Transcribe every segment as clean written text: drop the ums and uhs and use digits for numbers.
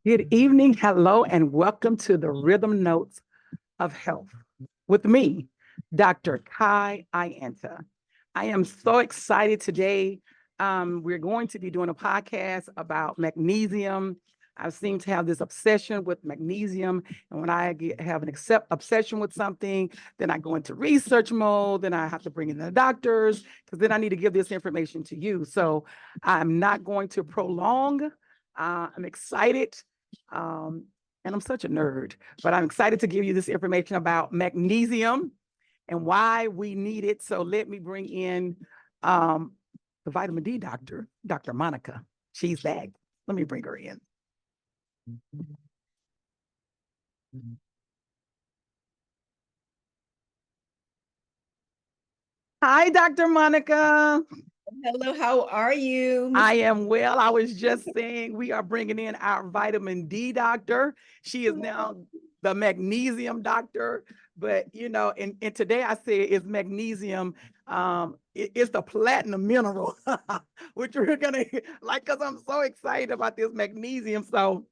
Good evening, hello, and welcome to the Rhythm Notes of Health with me, Dr. Kai Ianta. I am so excited today. We're going to be doing a podcast about magnesium. I seem to have this obsession with magnesium, and when have an obsession with something, then I go into research mode. Then I have to bring in the doctors because then I need to give this information to you. So I'm not going to prolong. I'm excited. Um, and I'm such a nerd, but I'm excited to give you this information about magnesium and why we need it. So let me bring in um, the vitamin D doctor, Dr. Monica. She's back. Let me bring her in. Hi, Dr. Monica. Hello, how are you, Miss? I am well. I was just saying we are bringing in our vitamin D doctor. She is now the magnesium doctor. But and today I say it's magnesium. It's the platinum mineral, which we're gonna like because I'm so excited about this magnesium. So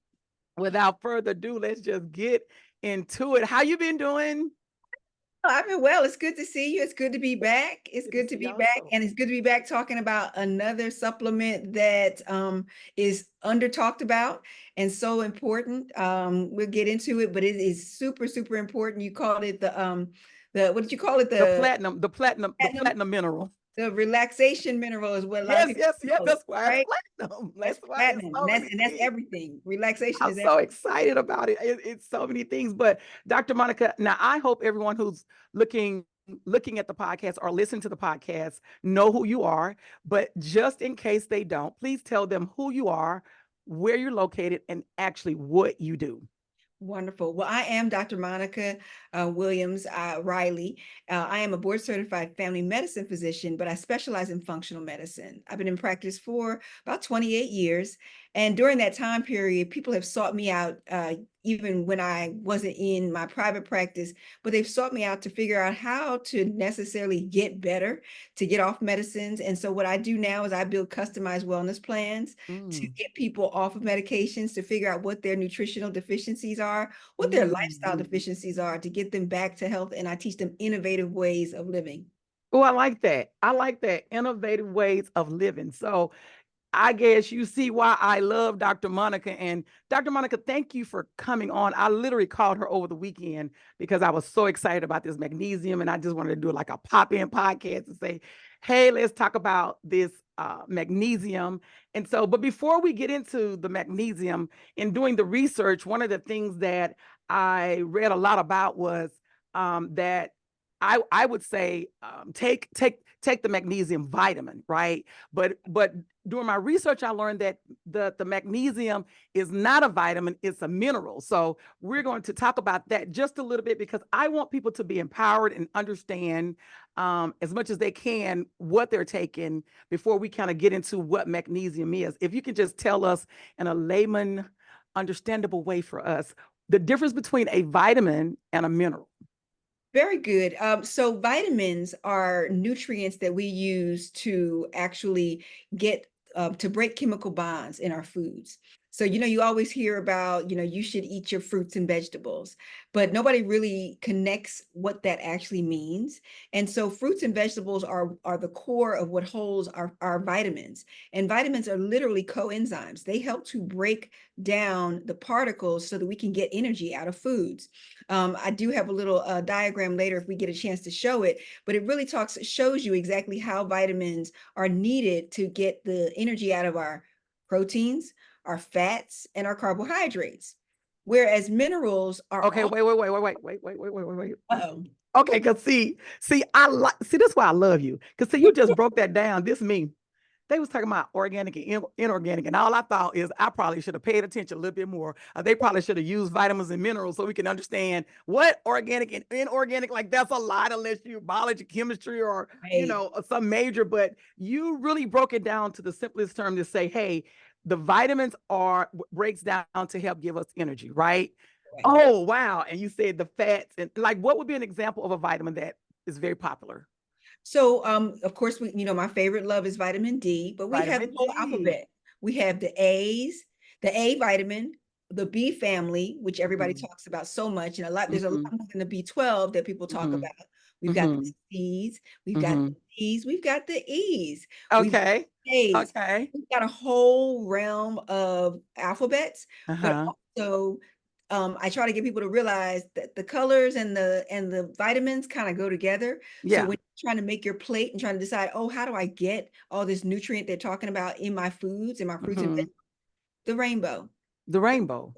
without further ado, let's just get into it. How you been doing? I've been well. It's good to see you. It's good to be back. It's Good to good to see you be back. also. And it's good to be back talking about another supplement that is under talked about and so important. We'll get into it, but it is super, super important. You called it the what did you call it? The Platinum, platinum mineral. the relaxation mineral is what a lot of Yes, people yes, yes. call it, That's why it's right? platinum. That's That's why it's platinum. so many And that's things. everything. Relaxation I'm is so everything. excited about it. It's so many things. But Dr. Monica, now I hope everyone who's looking at the podcast or listening to the podcast know who you are. But just in case they don't, please tell them who you are, where you're located, and actually what you do. Wonderful. Well, I am Dr. Monica Williams Riley. I am a board certified family medicine physician, but I specialize in functional medicine. I've been in practice for about 28 years. And during that time period, people have sought me out, even when I wasn't in my private practice, but they've sought me out to figure out how to necessarily get better, to get off medicines. And so, what I do now is I build customized wellness plans to Mm, get people off of medications, to figure out what their nutritional deficiencies are, what their lifestyle mm. deficiencies are, to get them back to health. And I teach them innovative ways of living. Oh, I like that. I like that. Innovative ways of living. So I guess you see why I love Dr. Monica. And Dr. Monica, thank you for coming on. I literally called her over the weekend because I was so excited about this magnesium. And I just wanted to do like a pop in podcast and say, hey, let's talk about this magnesium. And so, but before we get into the magnesium, in doing the research, one of the things that I read a lot about was that I would say take the magnesium vitamin, right? But during my research, I learned that the magnesium is not a vitamin, it's a mineral. So we're going to talk about that just a little bit because I want people to be empowered and understand as much as they can what they're taking before we kind of get into what magnesium is. If you can just tell us in a layman, understandable way for us, the difference between a vitamin and a mineral. Very good. So vitamins are nutrients that we use to actually get to break chemical bonds in our foods. So, you always hear about, you should eat your fruits and vegetables, but nobody really connects what that actually means. And so fruits and vegetables are the core of what holds our vitamins. And vitamins are literally coenzymes. They help to break down the particles so that we can get energy out of foods. I do have a little diagram later if we get a chance to show it, but it really shows you exactly how vitamins are needed to get the energy out of our proteins, our fats, and our carbohydrates. Whereas minerals are Okay, all, wait. uh-oh. Okay, cause I like see that's why I love you. Cause see, you just broke that down. This me. They was talking about organic and inorganic, and all I thought is I probably should have paid attention a little bit more. They probably should have used vitamins and minerals so we can understand what organic and inorganic. Like that's a lot unless you biology, chemistry, or Right. some major. But you really broke it down to the simplest term to say, hey, the vitamins are breaks down to help give us energy, right? Right. Oh wow! And you said the fats and like what would be an example of a vitamin that is very popular? So, of course, my favorite love is vitamin D, but we have the Vitamin whole D. alphabet. We have the A's, the A vitamin, the B family, which everybody Mhm. talks about so much, and there's a lot Mhm. more than the B12 that people talk Mhm. about. We've got the Mhm. C's, we've got the Mhm. D's, we've got the E's, we've got Okay. the A's. Okay. We've got a whole realm of alphabets, but Uh-huh. also I try to get people to realize that the colors and the vitamins kind of go together. So Yeah. when you're trying to make your plate and trying to decide, oh, how do I get all this nutrient they're talking about in my foods, in my fruits and Mhm. vegetables, the rainbow. The rainbow.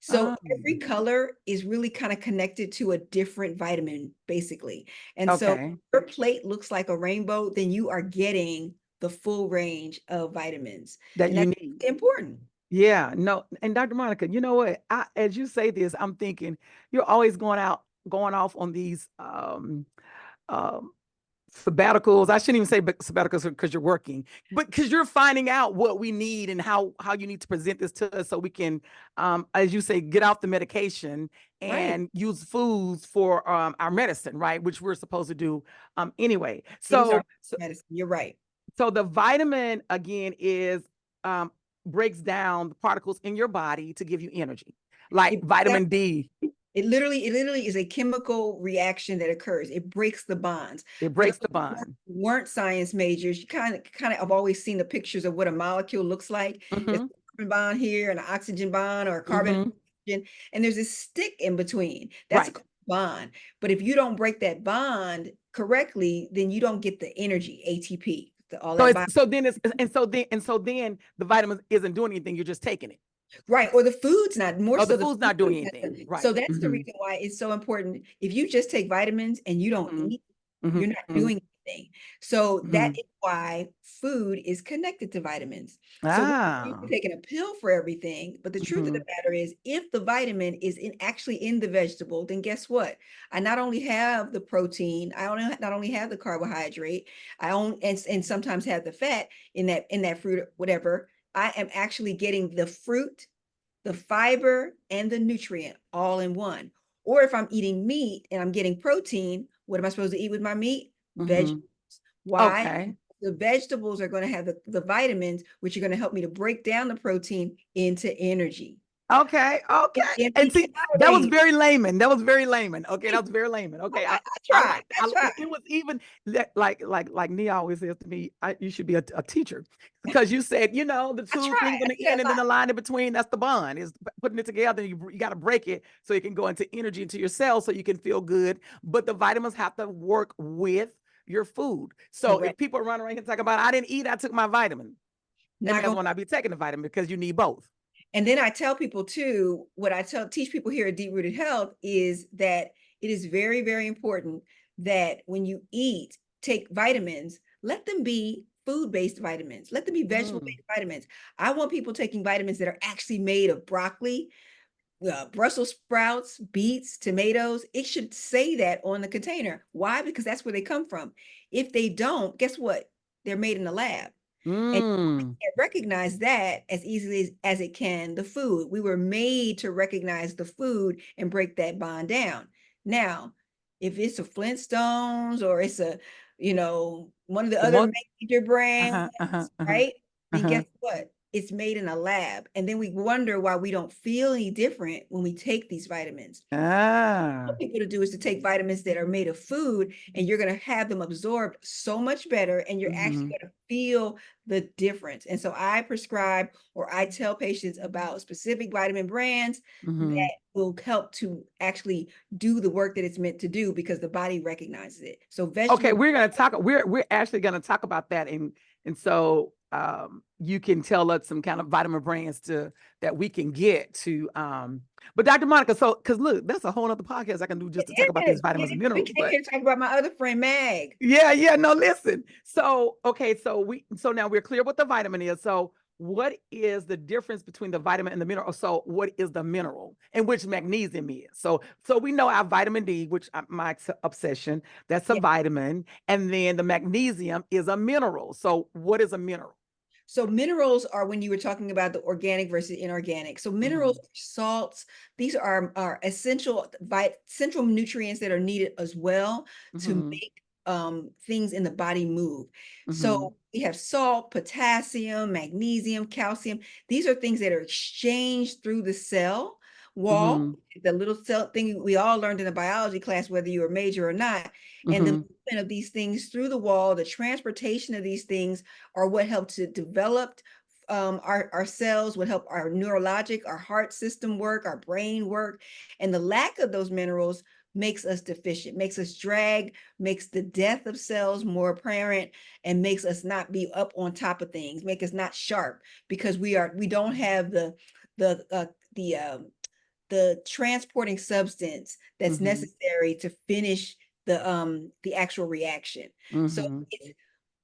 So every Um, color is really kind of connected to a different vitamin, basically. And so okay. your plate looks like a rainbow, then you are getting the full range of vitamins. That And you that's need. important. Yeah, no, and Dr. Monica, you know what? As you say this, I'm thinking you're always going off on these um sabbaticals. I shouldn't even say sabbaticals because you're working, but because you're finding out what we need and how you need to present this to us so we can, as you say, get off the medication Right. and use foods for our medicine, right? Which we're supposed to do anyway. It is our So medicine. You're right. so the vitamin again is um, breaks down the particles in your body to give you energy, like It, vitamin D. it literally is a chemical reaction that occurs. It breaks the bonds. It For those breaks the who bond. weren't science majors, you kind of have always seen the pictures of what a molecule looks like. It's Mm-hmm. a carbon bond here, and an oxygen bond, or a carbon Mm-hmm. oxygen, and there's this stick in between. That's a Right. bond. But if you don't break that bond correctly, then you don't get the energy, ATP, all So that it's bond. so then it's and so then the vitamins isn't doing anything. You're just taking it. Right, or the food's not, more Oh, the so the food's food not doing has anything. so Right. that's the Mm-hmm. reason why it's so important. If you just take vitamins and you don't Mm-hmm. eat, you're not Mm-hmm. doing anything. So that Mm-hmm. is why food is connected to vitamins. So we're used to Ah. taking a pill for everything, but the truth of Mm-hmm. the matter is, if the vitamin is actually in the vegetable, then guess what? I not only have the protein, not only have the carbohydrate, I own and sometimes have the fat in that fruit, or whatever. I am actually getting the fruit, the fiber, and the nutrient all in one. Or if I'm eating meat and I'm getting protein, what am I supposed to eat with my meat? Mm-hmm. Vegetables. Why? Okay. The vegetables are going to have the vitamins, which are going to help me to break down the protein into energy. Okay, It's okay. And empty see, that was calories. very layman. That was very layman. Okay, Right. that was very layman. Okay, I I try. like I try. it was even like Nia always says to me, you should be a teacher because you said the I two try. things on I the say end a and lot. then the line in between. That's the bond is putting it together. And you got to break it so it can go into energy into your cells so you can feel good. But the vitamins have to work with your food. So if Correct. people run around here and talk about I didn't eat, I took my vitamin. They Not may as going. well not be taking the vitamin because you need both. And then I tell people too, what I teach people here at Deep Rooted Health is that it is very, very important that when you eat, take vitamins, let them be food-based vitamins. Let them be Mm. vegetable-based vitamins. I want people taking vitamins that are actually made of broccoli, Brussels sprouts, beets, tomatoes. It should say that on the container. Why? Because that's where they come from. If they don't, guess what? They're made in the lab. And Mm. can't recognize that as easily as it can the food. We were made to recognize the food and break that bond down. Now, if it's a Flintstones or it's one of the The other most major brands, uh-huh, uh-huh, uh-huh, right? Then uh-huh. guess what? It's made in a lab. And then we wonder why we don't feel any different when we take these vitamins. Ah. People to do is to take vitamins that are made of food, and you're going to have them absorbed so much better, and you're actually Mhm, going to feel the difference. And so I prescribe, or I tell patients about specific vitamin brands mhm. that will help to actually do the work that it's meant to do, because the body recognizes it. So Okay, vegetable. we're actually gonna talk about that and so you can tell us some kind of vitamin brands to that we can get to but Dr. Monica, so because look, that's a whole other podcast I can do just to talk about these It vitamins and we minerals. came But here to talk about my other friend Mag. yeah, no, listen. So okay, so now we're clear what the vitamin is. So what is the difference between the vitamin and the mineral? So what is the mineral and which magnesium is? So we know our vitamin D, which my obsession, that's a Yeah. vitamin, and then the magnesium is a mineral. So what is a mineral? So minerals are when you were talking about the organic versus inorganic. So minerals Mhm, are salts. These are essential nutrients that are needed as well to mhm, make things in the body move. Mm-hmm. So we have salt, potassium, magnesium, calcium. These are things that are exchanged through the cell wall, Mm-hmm. the little cell thing we all learned in a biology class, whether you were a major or not. And the Mm-hmm. movement of these things through the wall, the transportation of these things are what help to develop our cells, what help our neurologic, our heart system work, our brain work. And the lack of those minerals makes us deficient, makes us drag, makes the death of cells more apparent, and makes us not be up on top of things, make us not sharp, because we don't have the uh, the um, the transporting substance that's Mm-hmm. necessary to finish the actual reaction. So Mm-hmm. it's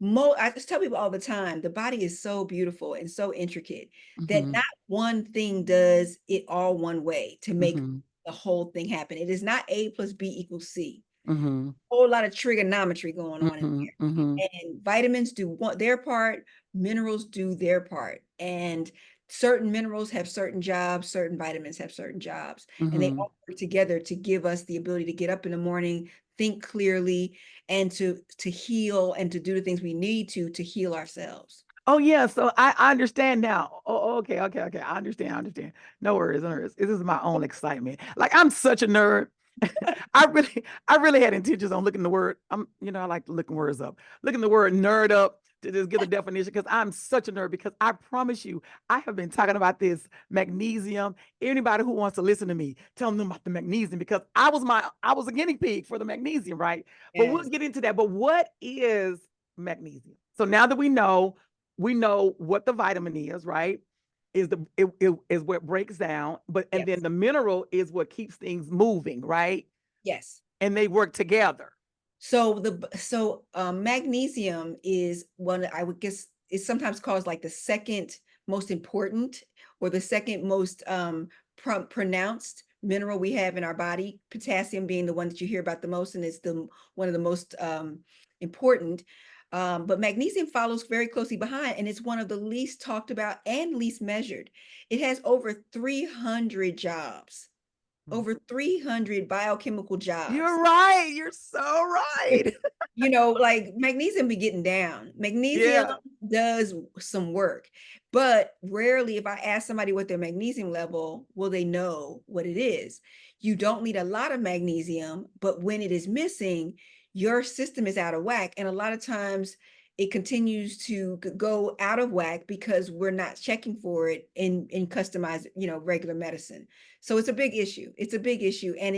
I just tell people all the time, the body is so beautiful and so intricate that Mm-hmm. not one thing does it all one way to make Mm-hmm. the whole thing happen. It is not A plus B equals C. Mm-hmm. Whole lot of trigonometry going on in Mm-hmm. Mm-hmm. there. And vitamins do their part, minerals do their part. And certain minerals have certain jobs, certain vitamins have certain jobs. And they Mm-hmm. all work together to give us the ability to get up in the morning, think clearly, and to heal and to do the things we need to heal ourselves. Oh yeah, so I understand now. Oh, okay, okay, okay. I understand. I understand. No worries, no worries. This is my own excitement. Like I'm such a nerd. I really had intentions on looking the word. I like looking words up. Looking the word nerd up to just get the definition because I'm such a nerd. Because I promise you, I have been talking about this magnesium. Anybody who wants to listen to me, tell them about the magnesium because I was a guinea pig for the magnesium, right? But we'll Yes, get into that. But what is magnesium? So now that we know what the vitamin is, right? It is what breaks down, and then yes, the mineral is what keeps things moving, right? yes. And they work together. Magnesium is one I would guess is sometimes called like the second most important or the second most pronounced mineral we have in our body. Potassium being the one that you hear about the most, and it's the one of the most important. But magnesium follows very closely behind, and it's one of the least talked about and least measured. It has over 300 jobs, over 300 biochemical jobs. You're right. You're so right. Like magnesium be getting down. Magnesium Yeah. does some work, but rarely, if I ask somebody what their magnesium level, will they know what it is? You don't need a lot of magnesium, but when it is missing, your system is out of whack. And a lot of times it continues to go out of whack because we're not checking for it in customized, regular medicine. So it's a big issue. It's a big issue. And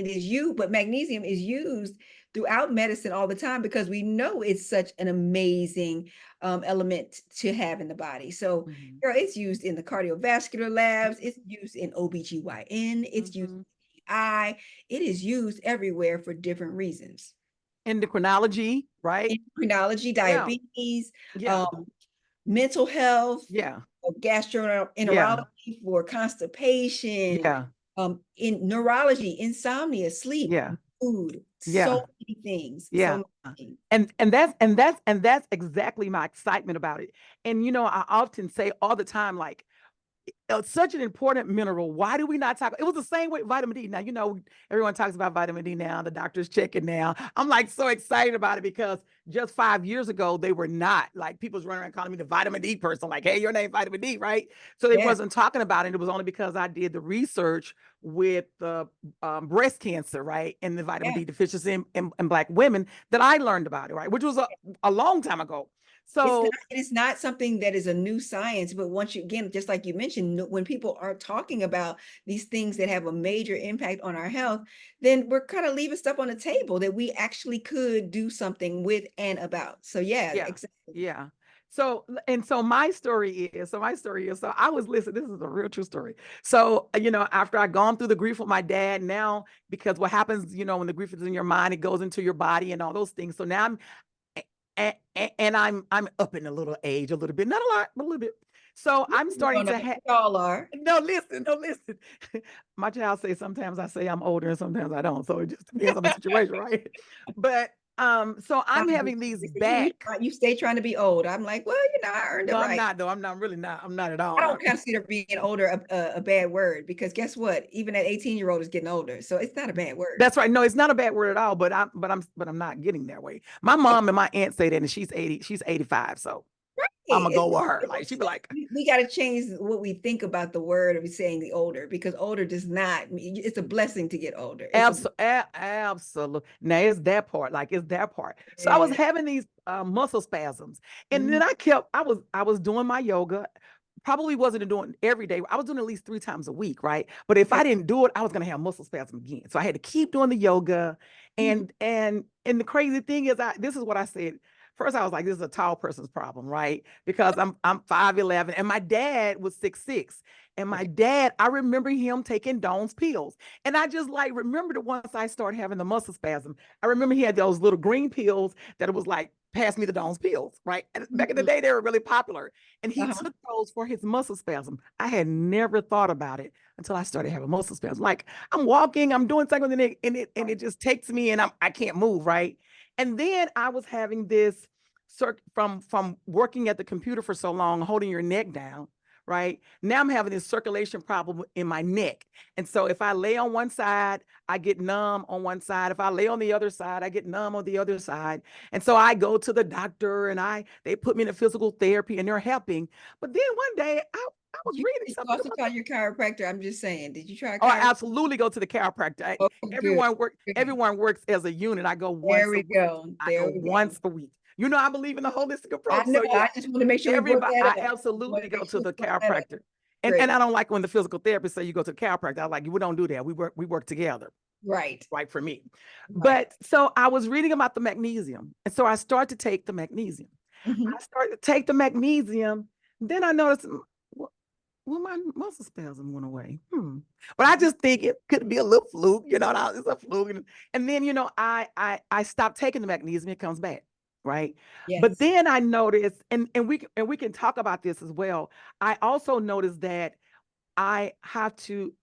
but magnesium is used throughout medicine all the time because we know it's such an amazing element to have in the body. So, Mhm. girl, it's used in the cardiovascular labs, it's used in OBGYN, it's used Mhm. in GI, it is used everywhere for different reasons. Endocrinology, right? Endocrinology, Yeah. diabetes, Yeah. um, mental health, Yeah. Yeah. gastroenterology for constipation, Yeah. in neurology, insomnia, sleep, Yeah. food, so Yeah. many things, so Yeah. many things. And that's exactly my excitement about it. And I often say all the time, like such an important mineral. Why do we not talk? It was the same way with vitamin D. Now, everyone talks about vitamin D now. The doctors check it now. I'm like so excited about it because just 5 years ago, they were not like people's running around calling me the vitamin D person. Like, hey, your name vitamin D, right? So they Yeah, wasn't talking about it. It was only because I did the research with the breast cancer, right? And the vitamin yeah. D deficiency in Black women that I learned about it, right? Which was a long time ago. So It's not something that is a new science, but once you, again, just like you mentioned, when people aren't talking about these things that have a major impact on our health, then we're kind of leaving stuff on the table that we actually could do something with and about. So yeah, yeah, exactly. yeah. So so I was listening. This is a real true story. So after I gone through the grief with my dad, now because what happens, when the grief is in your mind, it goes into your body and all those things. So now and I'm up in a little age, a little bit, not a lot, but a little bit. So I'm No, starting no, to have. we all are. No, listen, no, listen. My child say sometimes I say I'm older and sometimes I don't. So it just depends on the situation, right? But So I'm They having these said, back. you stay trying to be old. I'm like, well, I earned it No, I'm right. not though. I'm not really not. I'm not at all. I don't Not. consider being older a bad word because guess what? Even that 18-year-old is getting older. So it's not a bad word. That's right. No, it's not a bad word at all. But I'm not getting that way. My mom and my aunt say that, and she's 80. She's 85. So I'm gonna It's, go with her. Like she'd be it's like, we got to change what we think about the word of saying the older because older does not, it's a blessing to get older. It's a Absolutely. Now it's that part. Like it's that part. So I was yeah. having these muscle spasms, and then Mhm. I was doing my yoga. Probably wasn't doing every day. I was doing at least 3 times a week, right? But if Okay. I didn't do it, I was gonna have muscle spasm again. So I had to keep doing the yoga. Mhm. And the crazy thing is, this is what I said. First, I was like, this is a tall person's problem, right? Because I'm 5'11", and my dad was 6'6". And my Okay. dad, I remember him taking Dawn's pills. And I just like remembered it once I started having the muscle spasm. I remember he had those little green pills that it was like, pass me the Dawn's pills, right? And back in the Mhm. day, they were really popular. And he Uh-huh. took those for his muscle spasm. I had never thought about it until I started having muscle spasm. Like I'm walking, I'm doing something, and it just takes me, and I can't move, right? And then I was having this from working at the computer for so long, holding your neck down, right? Now I'm having this circulation problem in my neck. And so if I lay on one side, I get numb on one side. If I lay on the other side, I get numb on the other side. And so I go to the doctor, and they put me in a physical therapy, and they're helping. But then one day I was reading Did you something also about call the. your chiropractor? I'm just saying, did you try Oh, I chiropractor? absolutely go to the chiropractor. Oh, good. Good. Everyone works as a unit. I go There once a we week. go. I There go we go. once a week. You know, I believe in the holistic I approach. know. So yeah, I just want to make sure we brought everybody, that I up. Want absolutely to go make to sure the we brought that up. chiropractor. And Great. I don't like when the physical therapist say you go to the chiropractor. I like, we don't do that. We work together, Right. right, for me. Right. But so I was reading about the magnesium. And so I started to take the magnesium. Mhm. I started to take the magnesium. Then I noticed, well, my muscle spasm went away. But I just think it could be a little fluke, it's a fluke. And then, I stopped taking the magnesium, it comes back, right? But Yes. then I noticed, and we can talk about this as well. I also noticed that I have to,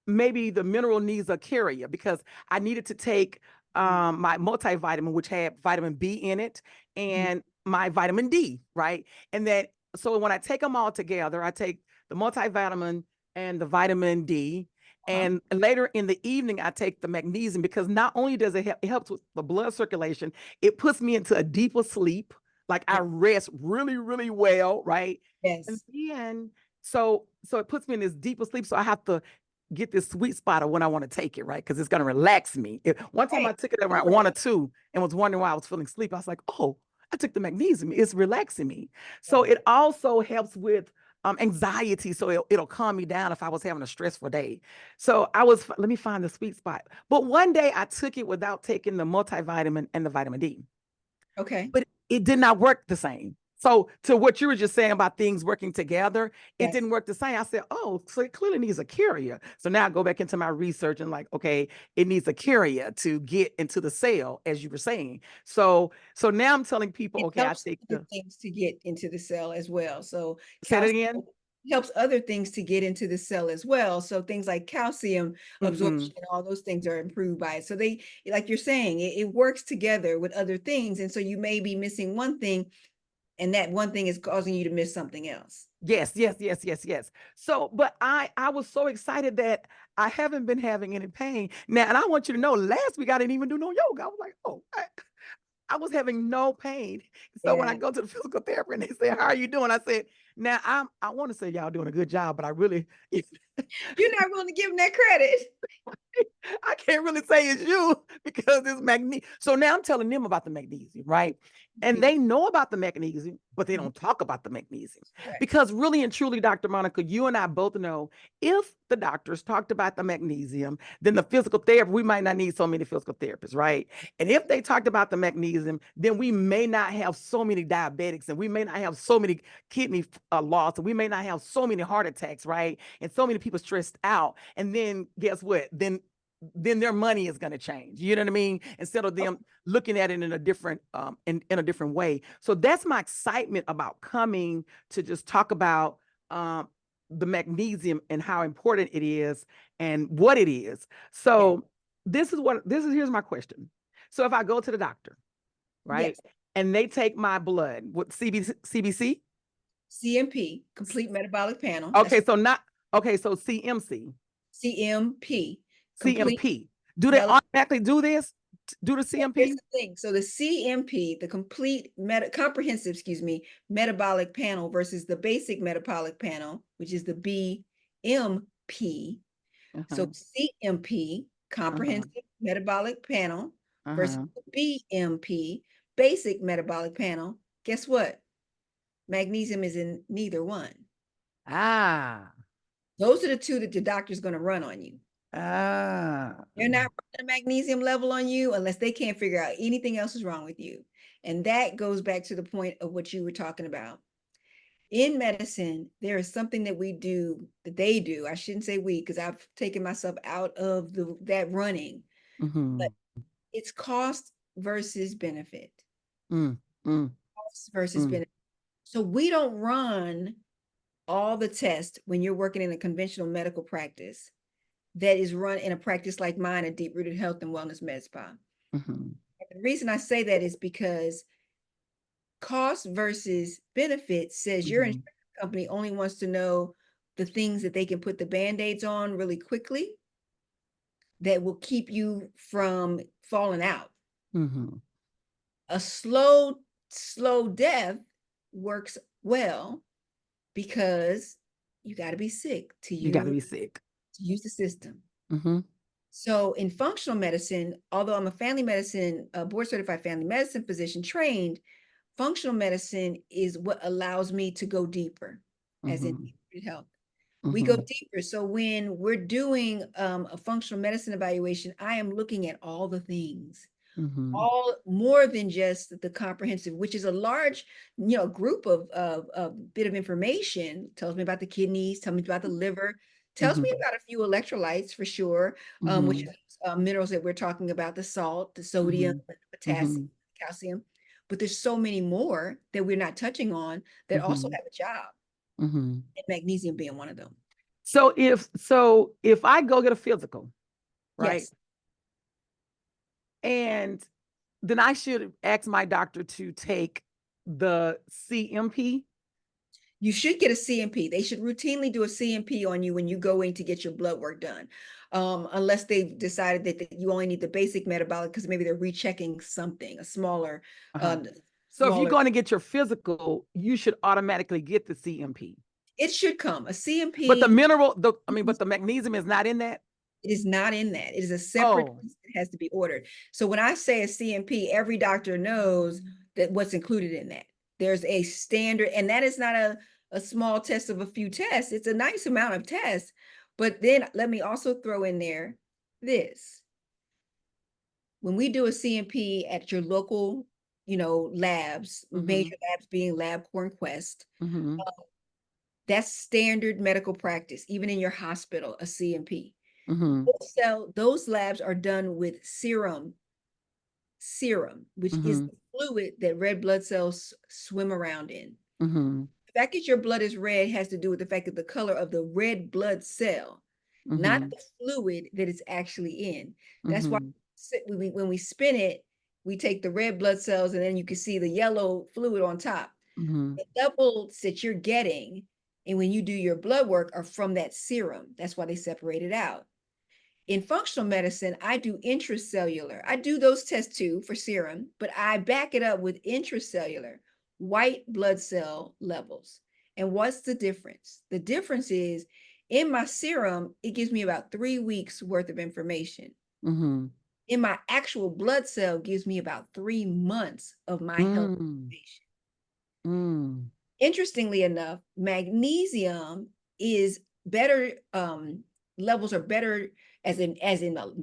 maybe the mineral needs a carrier, because I needed to take Mhm. my multivitamin, which had vitamin B in it, Mhm. and my vitamin D, right? And that, so when I take them all together, I take the multivitamin and the vitamin D. Uh-huh. And later in the evening, I take the magnesium, because not only does it helps with the blood circulation, it puts me into a deeper sleep. Like Yeah. I rest really, really well, right? And Yes. then so it puts me in this deeper sleep. So I have to get this sweet spot of when I want to take it, right? Because it's going to relax me. One time Right. I took it around Right. 1 or 2 and was wondering why I was feeling sleepy. I was like, oh, I took the magnesium. It's relaxing me. So Right. it also helps with anxiety. So it'll calm me down if I was having a stressful day. So let me find the sweet spot. But one day I took it without taking the multivitamin and the vitamin D, Okay. but it did not work the same. So to what you were just saying about things working together, it Yes. didn't work the same. I said, oh, so it clearly needs a carrier. So now I go back into my research and like, okay, it needs a carrier to get into the cell, as you were saying. So now I'm telling people, It okay, I helps take other things to get into the cell as well. So say that calcium again. helps other things to get into the cell as well. So things like calcium Hmm. absorption and all those things are improved by it. So they, like you're saying, it works together with other things. And so you may be missing one thing, and that one thing is causing you to miss something else. Yes, yes, yes, yes, yes. So, but I was so excited that I haven't been having any pain now. And I want you to know, last week I didn't even do no yoga. I was like, oh, I was having no pain. So when I Yeah. go to the physical therapist and they say, how are you doing? I said, now I want to say y'all doing a good job, but I really, You're not willing to give them that credit. I can't really say it's you because it's magnesium. So now I'm telling them about the magnesium, right? And Mhm. they know about the magnesium, but they Mhm. don't talk about the magnesium. Right. Because really and truly, Dr. Monica, you and I both know, if the doctors talked about the magnesium, then the physical therapy, we might not need so many physical therapists, right? And if they talked about the magnesium, then we may not have so many diabetics, and we may not have so many kidney loss, and we may not have so many heart attacks, right? And so many people stressed out. And then guess what? Then their money is going to change. You know what I mean? Instead of them looking at it in a different in a different way. So that's my excitement about coming to just talk about um the magnesium and how important it is and what it is. Yeah. So here's my question. So if I go to the doctor, right? Yes. And they take my blood with CBC. CMP, complete metabolic panel. That's Okay, so not okay, so CMC, CMP, complete CMP. Do they mel. automatically do this? Do the So here's CMP? the thing. So the CMP, the complete comprehensive, excuse me, metabolic panel versus the basic metabolic panel, which is the BMP. So Uh-huh. CMP, Uh-huh. comprehensive metabolic panel versus Uh-huh. the BMP, basic metabolic panel. Guess what? Magnesium is in neither one. Ah. Those are the two that the doctor's going to run on you. Ah. They're not running a magnesium level on you unless they can't figure out anything else is wrong with you. And that goes back to the point of what you were talking about. In medicine, there is something that we do, that they do. I shouldn't say we, because I've taken myself out of that running, but Mm-hmm. it's cost versus benefit. Mm, mm, Cost versus mm, benefit. So we don't run all the tests when you're working in a conventional medical practice that is run in a practice like mine, a deep rooted health and wellness med spa. mm-hmm. The reason I say that is because cost versus benefit says your Mm-hmm. insurance company only wants to know the things that they can put the band-aids on really quickly that will keep you from falling out. Mm-hmm. A slow death works well because you got to be sick You got to be sick. to use the system. Mm-hmm. So in functional medicine, although I'm a family medicine, board certified family medicine physician trained, functional medicine is what allows me to go deeper, as in Mm-hmm. health. We go Mm-hmm. deeper. So when we're doing a functional medicine evaluation, I am looking at all the things, Mm-hmm. all more than just the comprehensive, which is a large, group of bit of information. Tells me about the kidneys, tells me about the liver, tells me Mm-hmm. about a few electrolytes for sure, which Mm-hmm. are minerals that we're talking about, the salt, the sodium, Mm-hmm. the potassium, Mm-hmm. calcium. But there's so many more that we're not touching on that also Mm-hmm. have a job, Mm-hmm. and magnesium being one of them. So if I go get a physical, right? Yes. And then I should ask my doctor to take the CMP. You should get a CMP. They should routinely do a CMP on you when you go in to get your blood work done. Unless they've decided that you only need the basic metabolic because maybe they're rechecking something, a smaller, Uh-huh. uh, So if you're smaller. going to get your physical, you should automatically get the CMP. It should come. A But the CMP, mineral, but the magnesium is not in that. it is not in that. It is a separate Oh. piece that has to be ordered. So when I say a CMP, every doctor knows that what's included in that. There's a standard, and that is not a small test of a few tests. It's a nice amount of tests. But then let me also throw in there this. When we do a CMP at your local, labs, Mm-hmm. major labs being LabCorp and Quest, Mm-hmm. that's standard medical practice, even in your hospital, a CMP. Mm-hmm. Those labs are done with serum, which is Mm-hmm. the fluid that red blood cells swim around in. Mm-hmm. The fact that your blood is red has to do with the fact that the color of the red blood cell, not Mm-hmm. the fluid that it's actually in. That's why Mm-hmm. when we spin it, we take the red blood cells and then you can see the yellow fluid on top. Mm-hmm. The levels that you're getting, and when you do your blood work, are from that serum. That's why they separate it out. In functional medicine, I do intracellular. I do those tests too for serum, but I back it up with intracellular white blood cell levels. And what's the difference? The difference is in my serum, it gives me about 3 weeks worth of information. Mm-hmm. In my actual blood cell, gives me about 3 months of my health Mm. information. Mm. Interestingly enough, magnesium is better, levels are better as in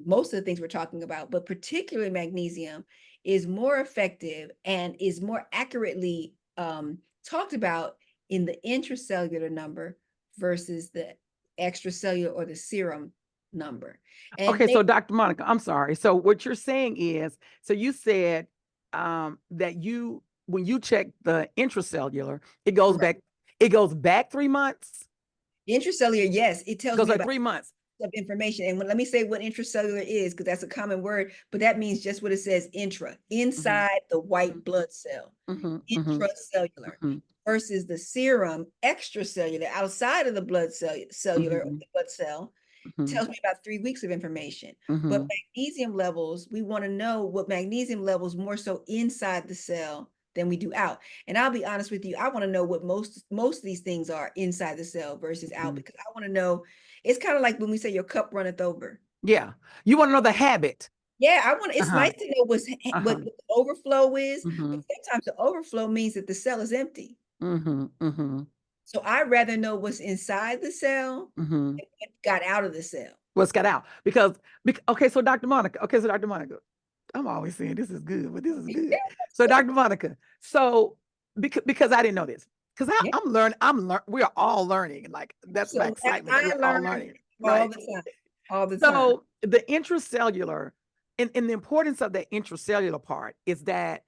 most of the things we're talking about, but particularly magnesium is more effective and is more accurately talked about in the intracellular number versus the extracellular or the serum number. And Okay, so Dr. Monica, I'm sorry. So what you're saying is, so you said that when you check the intracellular, correct. it goes back 3 months. Intracellular, yes, it It tells goes me like about 3 months. of information. And let me say what intracellular is, because that's a common word, but that means just what it says, intra, Mhm. inside the white Mhm. blood cell, Mhm. Mhm. intracellular, Mhm. versus the serum, extracellular, outside of the cellular, Mhm. the blood cell, Mhm. tells me about 3 weeks of information. But Mhm. magnesium levels, we want to know what magnesium levels more so inside the cell than we do out. And I'll be honest with you, I want to know what most of these things are inside the cell versus out, Mhm. because I want to know. It's kind of like when we say your cup runneth over. Yeah. You want to know the habit. Yeah, I want. It's Uh-huh. nice to know what Uh-huh. the overflow is, but Mhm. sometimes the overflow means that the cell is empty. Mhm. Mhm. So I'd rather know what's inside the cell Mhm. than what got out of the cell. What's got out? Okay, so Dr. Monica, I'm always saying this is good, but this is good. So Dr. Monica, so because I didn't know this, because Yeah. we are all learning. Like that's my So excitement that I we're all learn learning, all right? the time, all the time. So the intracellular and the importance of the intracellular part is that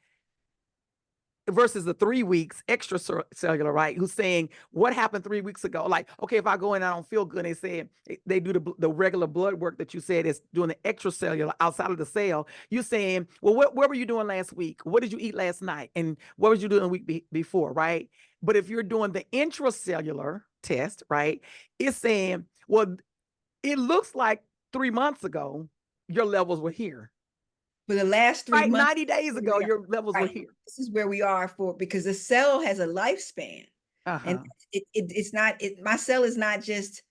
versus the 3 weeks extracellular, right? Who's saying what happened 3 weeks ago? Like, okay, if I go in and I don't feel good, they say they do the regular blood work that you said is doing the extracellular outside of the cell. You're saying, well, what were you doing last week? What did you eat last night? And what was you doing the week before, right? But if you're doing the intracellular test, right, it's saying, well, it looks like 3 months ago your levels were here, For the last three right? months, 90 days here ago we are. your levels were Right. here. This is where we are for, because the cell has a lifespan, and Uh-huh. it's not. My cell is not just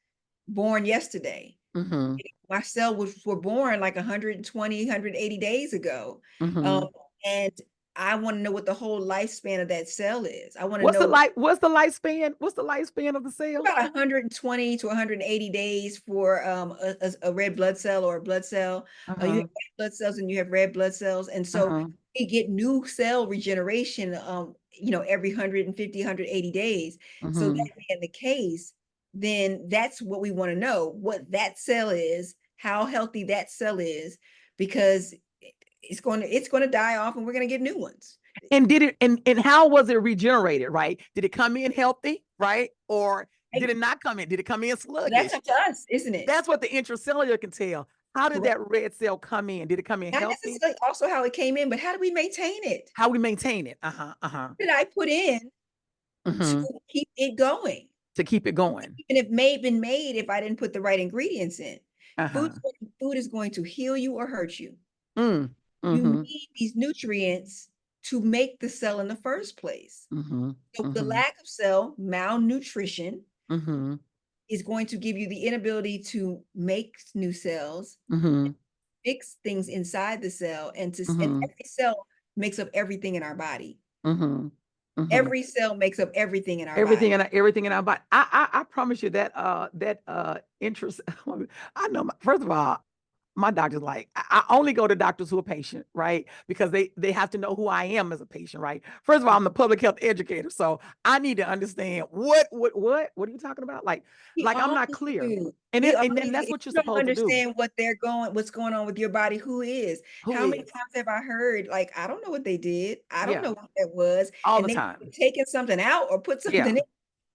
born yesterday. Mm-hmm. My cell were born like 120, 180 days ago. Um, Mm-hmm. and I want to know what the whole lifespan of that cell is. I want to know What's the lifespan? What's the lifespan of the cell? about 120 to 180 days for a red blood cell or a blood cell. You have Uh-huh. white blood cells and you have red blood cells. And so Uh-huh. we get new cell regeneration, every 150, 180 days. So Mm-hmm. that being the case, then that's what we want to know, what that cell is, how healthy that cell is, because it's going to die off and we're going to get new ones. And did it and how was it regenerated, right? Did it come in healthy, right? Or did Right? it not come in? Did it come in That's sluggish? up to us, isn't it? That's what the intracellular can tell. How did Correct. that red cell come in? Did it come in Not healthy? necessarily also how it came in, but how do we maintain it? How we maintain it? Uh-huh. Uh-huh. What did I put in to Mm-hmm. keep it going? To keep it going. Even if may been made if I didn't put the right ingredients in. Food, Uh-huh. food is going to heal you or hurt you. Mm. You Mm-hmm. need these nutrients to make the cell in the first place. Mm-hmm. So the Mm-hmm. lack of cell, malnutrition, Mm-hmm. is going to give you the inability to make new cells, Mm-hmm. fix things inside the cell, and Mm-hmm. every cell makes up everything in our body. Mm-hmm. Mm-hmm. Every cell makes up everything in our Everything body. in everything in our body. I promise you that interest. I know. First of all, my doctor's like I only go to doctors who are patient, right? Because they have to know who I am as a patient, right? First of all, I'm the public health educator, so I need to understand what are you talking about? We Like I'm all not clear, do. and We it, all and then need to. that's If what you're you don't supposed to do. understand what's going on with your body, who is? Who How many is? times have I heard, like, I don't know what they did. I don't Yeah, know what that was. all And the they time. taking something out or put something Yeah, in,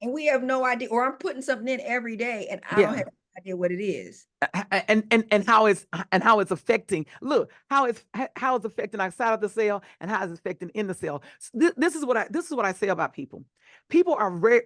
and we have no idea. Or I'm putting something in every day and I don't yeah. have any idea what it is. And how it's affecting how it's affecting outside of the cell and how it's affecting in the cell. This is what I say about people are very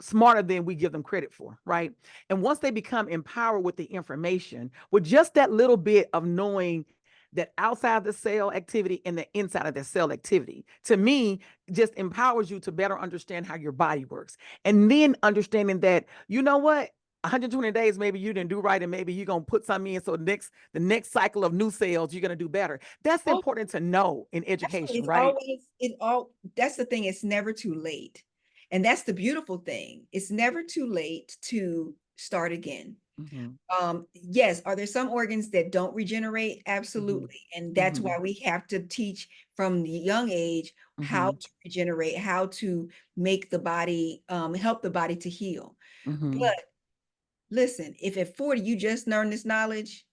smarter than we give them credit for, right? And once they become empowered with the information, with just that little bit of knowing that outside the cell activity and the inside of the cell activity, to me, just empowers you to better understand how your body works. And then understanding that, you know what, 120 days, maybe you didn't do right, and maybe you're gonna put something in. So the next cycle of new cells, you're gonna do better. That's Oh, important to know in absolutely. education, It's right? always, that's the thing. It's never too late. And that's the beautiful thing. It's never too late to start again. Mm-hmm. Yes, are there some organs that don't regenerate? Mm-hmm. Absolutely. And that's Mm-hmm. why we have to teach from the young age how Mm-hmm. to regenerate, how to make the body, help the body to heal. Mm-hmm. But listen, if at 40 you just learned this knowledge,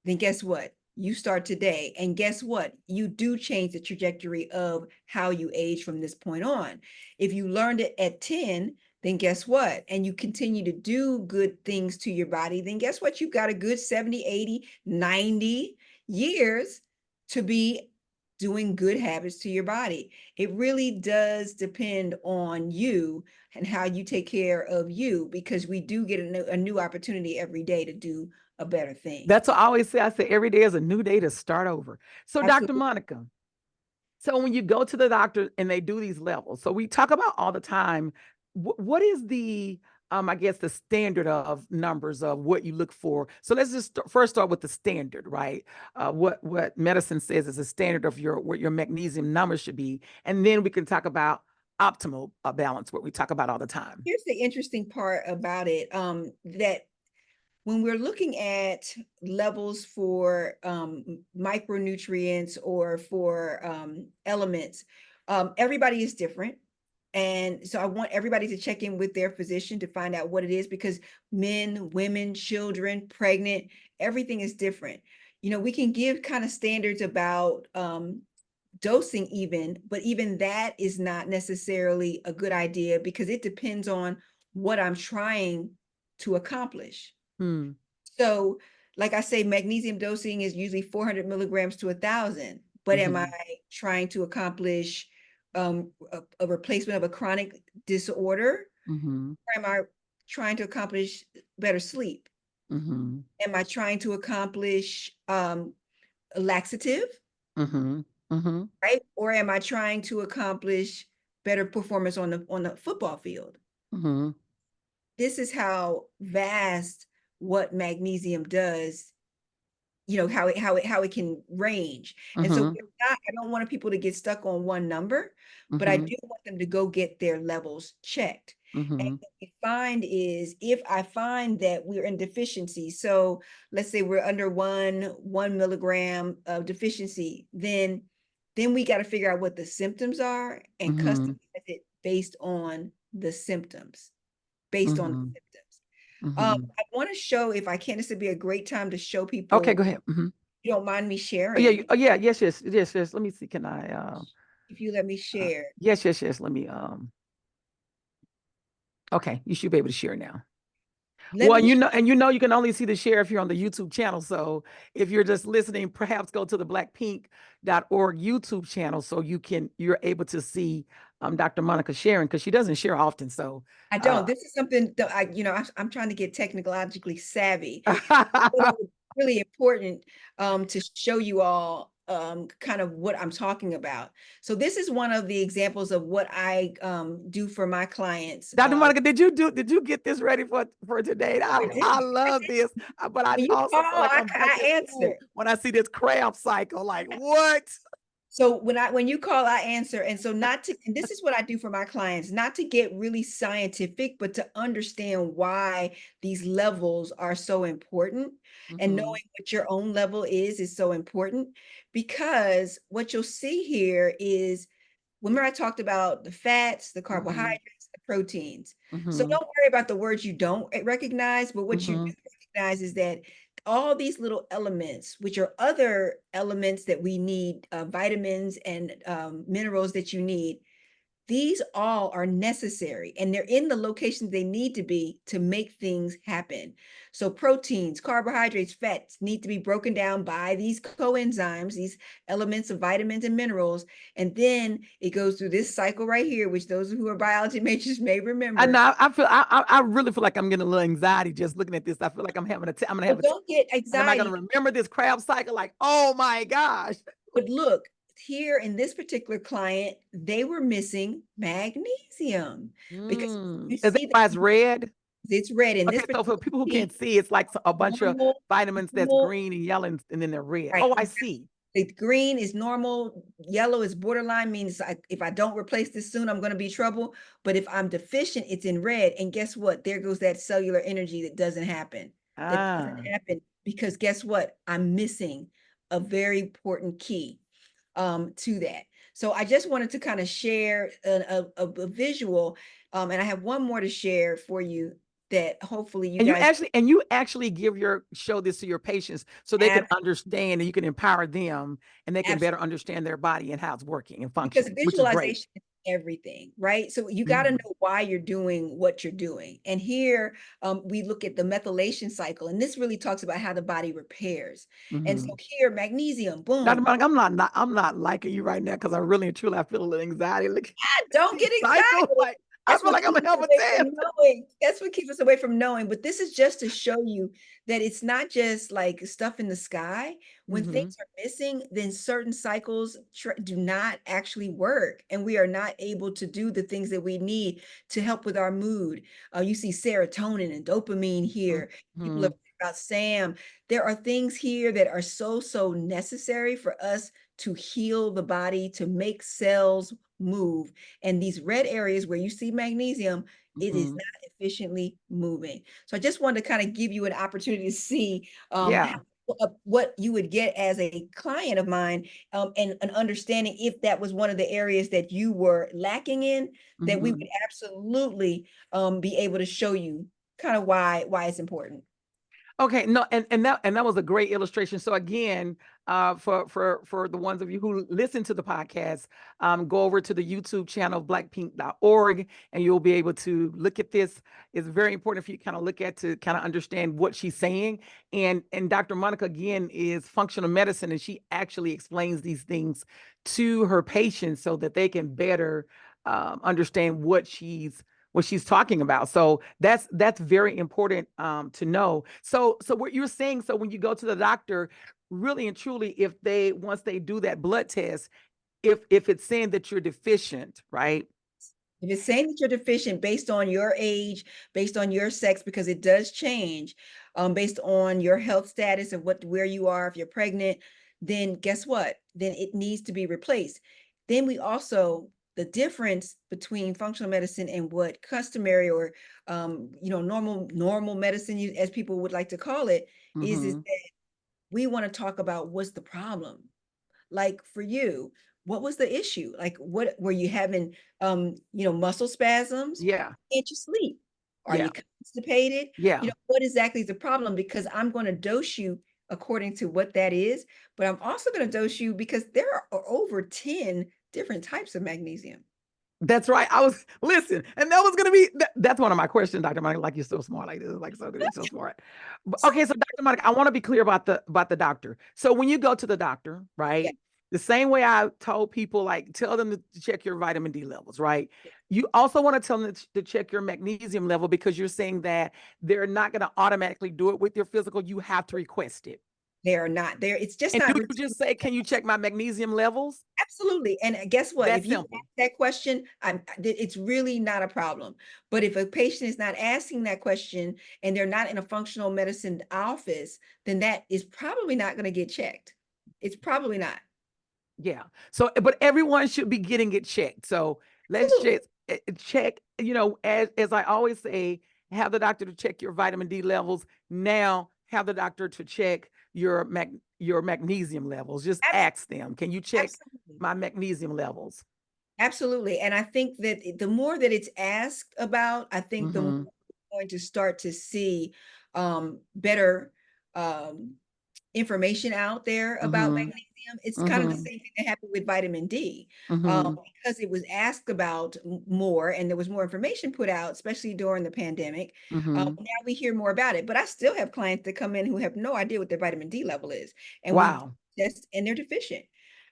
then guess what? You start today. And guess what? You do change the trajectory of how you age from this point on. If you learned it at 10, then guess what? And you continue to do good things to your body, then guess what? You've got a good 70, 80, 90 years to be doing good habits to your body. It really does depend on you and how you take care of you, because we do get a new opportunity every day to do a better thing. That's what I always say. I say every day is a new day to start over. So, Dr. Absolutely. Monica, so when you go to the doctor and they do these levels, so we talk about all the time, what is the I guess the standard of numbers of what you look for. So let's just first start with the standard, right? What medicine says is a standard of what your magnesium numbers should be, and then we can talk about optimal balance, what we talk about all the time. Here's the interesting part about it, that when we're looking at levels for micronutrients or for elements, everybody is different. And so I want everybody to check in with their physician to find out what it is, because men, women, children, pregnant, everything is different. You know, we can give kind of standards about dosing even, but even that is not necessarily a good idea, because it depends on what I'm trying to accomplish. Hmm. So, like I say, magnesium dosing is usually 400 milligrams to 1,000. But am I trying to accomplish a replacement of a chronic disorder? Mm-hmm. Or am I trying to accomplish better sleep? Mm-hmm. Am I trying to accomplish a laxative, Mm-hmm. Mm-hmm. right? Or am I trying to accomplish better performance on the football field? Mm-hmm. This is how vast what magnesium does, you know, how it can range. And so Mm-hmm. I don't want people to get stuck on one number, but I Mm-hmm. do want them to go get their levels checked. And Mm-hmm. what we find is, if I find that we're in deficiency, so let's say we're under one milligram of deficiency, then we got to figure out what the symptoms are and Mm-hmm. customize it based on the symptoms, based on the Mm-hmm. symptoms. Mm-hmm. I want to show, if I can, this would be a great time to show Okay, people. go ahead. Mm-hmm. You don't mind me Oh yeah, sharing? oh yeah, yes, yes, yes, yes. Let me see. Can I If you let me share. yes, yes, yes. Let me okay, you should be able to share now. Let Well, me you know you can only see the share if you're on the YouTube channel. So if you're just listening, perhaps go to the blackpink.org YouTube channel so you're able to see Dr. Monica sharing, because she doesn't share often. So I don't. This is something that I'm trying to get technologically savvy. It was really important to show you all kind of what I'm talking about. So this is one of the examples of what I do for my clients. Dr. Monica, did you get this ready for today? I I did. love this, but I When you also call, feel like I'm back I in answer. school when I see this crab cycle. Like, what? So when you call, I answer. And so not to, and this is what I do for my clients, not to get really scientific, but to understand why these levels are so important. And Mm-hmm. knowing what your own level is so important, because what you'll see here is, remember I talked about the fats, the Mm-hmm. carbohydrates, the proteins. So Mm-hmm. don't worry about the words you don't recognize, but what you Mm-hmm. do recognize is that all these little elements, which are other elements that we need, vitamins and minerals that you need, these all are necessary, and they're in the locations they need to be to make things happen. So proteins, carbohydrates, fats need to be broken down by these coenzymes, these elements of vitamins and minerals. And then it goes through this cycle right here, which those who are biology majors may I remember. know. I really feel like I'm getting a little anxiety just looking at this. I feel like I'm I'm gonna So have a don't get and am I gonna anxiety. remember this crab cycle? Like, oh my gosh. But look, here in this particular client, they were missing magnesium, because you Is that see that why it's red? it's red in this Okay, so for particular people who can't sheet. see, it's like a bunch of Normal, vitamins that's normal, green and yellow, and then they're red. right? Oh, I see. The green is normal, yellow is borderline, means if I don't replace this soon, I'm going to be trouble. But if I'm deficient, it's in red. And guess what? There goes that cellular energy that doesn't happen. That doesn't Ah. happen because guess what? I'm missing a very important key to that. So I just wanted to kind of share a visual, and I have one more to share for you that hopefully you guys And you actually show this to your patients so they can have. understand and you can empower them and they can better Absolutely. understand their body and how it's working and Because functioning, which is great. visualization everything, right? So you got to know why you're doing what you're doing. And here we look at the methylation cycle, and this really talks about how the body repairs. And so Mm-hmm. here, magnesium, Dr. boom. Monica, I'm not liking you right now because I really and truly I feel a little anxiety. Look, Don't get these cycles, excited. like I That's feel what like I'm keeps gonna us have a away from test. knowing. That's what keeps us away from knowing. But this is just to show you that it's not just like stuff in the sky. When Mm-hmm. things are missing, then certain cycles do not actually work, and we are not able to do the things that we need to help with our mood. You see serotonin and dopamine here. People Mm-hmm. have talked about SAM. There are things here that are so necessary for us to heal the body, to make cells move. And these red areas where you see magnesium, it is Mm-hmm. not efficiently moving. So I just wanted to kind of give you an opportunity to see Yeah. what you would get as a client of mine, and an understanding if that was one of the areas that you were lacking in, that we Mm-hmm. would absolutely be able to show you kind of why it's important. Okay, no, and that was a great illustration. So again, for the ones of you who listen to the podcast, go over to the YouTube channel blackpink.org and you'll be able to look at this. It's very important for you to kind of look at to kind of understand what she's saying. And Dr. Monica again is functional medicine, and she actually explains these things to her patients so that they can better understand what she's talking about. So that's very important to know. So what you're saying, so when you go to the doctor, really and truly, if they once they do that blood test, if it's saying that you're deficient, right? If it's saying that you're deficient based on your age, based on your sex, because it does change, based on your health status and where you are, if you're pregnant, then guess what? Then it needs to be replaced. Then we also, the difference between functional medicine and what customary or normal medicine, as people would like to call it, is Mm-hmm. that we want to talk about what's the problem. Like for you, what was the issue? Like what were you having, muscle spasms? Yeah. Can't you sleep? Are Yeah. you constipated? Yeah. What exactly is the problem? Because I'm going to dose you according to what that is, but I'm also going to dose you because there are over 10 different types of magnesium. That's right. I was listen, and that was gonna be that's one of my questions, Dr. Monica. Like you're so smart, like this is like so good, you're so smart. But, So, okay, so Dr. Monica, I want to be clear about the doctor. So when you go to the doctor, yeah, right? The same way I told people, like tell them to check your vitamin D levels, right? You also want to tell them to check your magnesium level because you're saying that they're not going to automatically do it with your physical. You have to request it. they are not there. It's just And not do you routine. just say, can you check my magnesium levels? Absolutely. And guess what? If That's you ask simple. that question, it's really not a problem. But if a patient is not asking that question and they're not in a functional medicine office, then that is probably not going to get checked. It's probably not. Yeah. So, but everyone should be getting it checked. So let's Absolutely. just check, as I always say, have the doctor to check your vitamin D levels. Now have the doctor to check your magnesium levels. Just Abs- ask them, can you check Absolutely. my magnesium levels? Absolutely. And I think that the more that it's asked about, I think the more Mm-hmm. we're going to start to see better um, information out there about Mm-hmm. magnesium. It's kind of the Mm-hmm. same thing that happened with vitamin D, Mm-hmm. because it was asked about more and there was more information put out, especially during the pandemic. Mm-hmm. Now we hear more about it, but I still have clients that come in who have no idea what their vitamin D level is, and we Wow. test and they're deficient.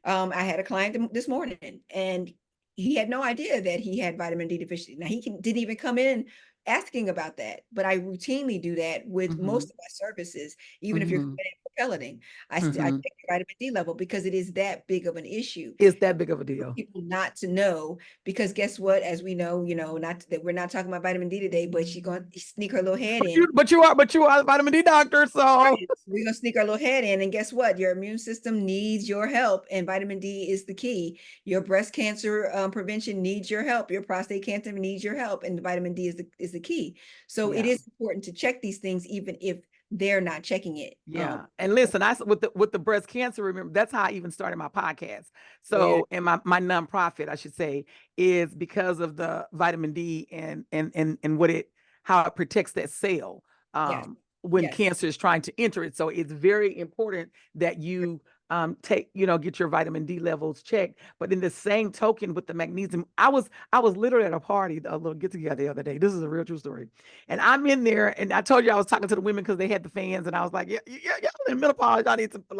I had a client this morning, and he had no idea that he had vitamin D deficiency. Now didn't even come in asking about that, but I routinely do that with Mm-hmm. most of my services. Even if you're Mm-hmm. coming in for pelleting, I Mm-hmm. check your vitamin D level because it is that big of an issue It's that big of a deal. people not to know, because guess what, as we know, not that we're not talking about vitamin D today, but she's going to sneak her little head in. But you are the vitamin D doctor, so Right. We're gonna sneak our little head in, and guess what? Your immune system needs your help, and vitamin D is the key. Your breast cancer prevention needs your help. Your prostate cancer needs your help, and the vitamin D is the key. So it yeah. is important to check these things, even if they're not checking it. Yeah. And listen, with the breast cancer, remember that's how I even started my podcast. Yeah, So, and my nonprofit, I should say, is because of the vitamin D and what it how it protects that cell yes, when yes, cancer is trying to enter it. So it's very important that you get your vitamin D levels checked. But in the same token with the magnesium, I was literally at a party, a little get together the other day. This is a real true story. And I'm in there, and I told you I was talking to the women because they had the fans, and I was like, yeah, y'all in menopause, y'all need some Yeah,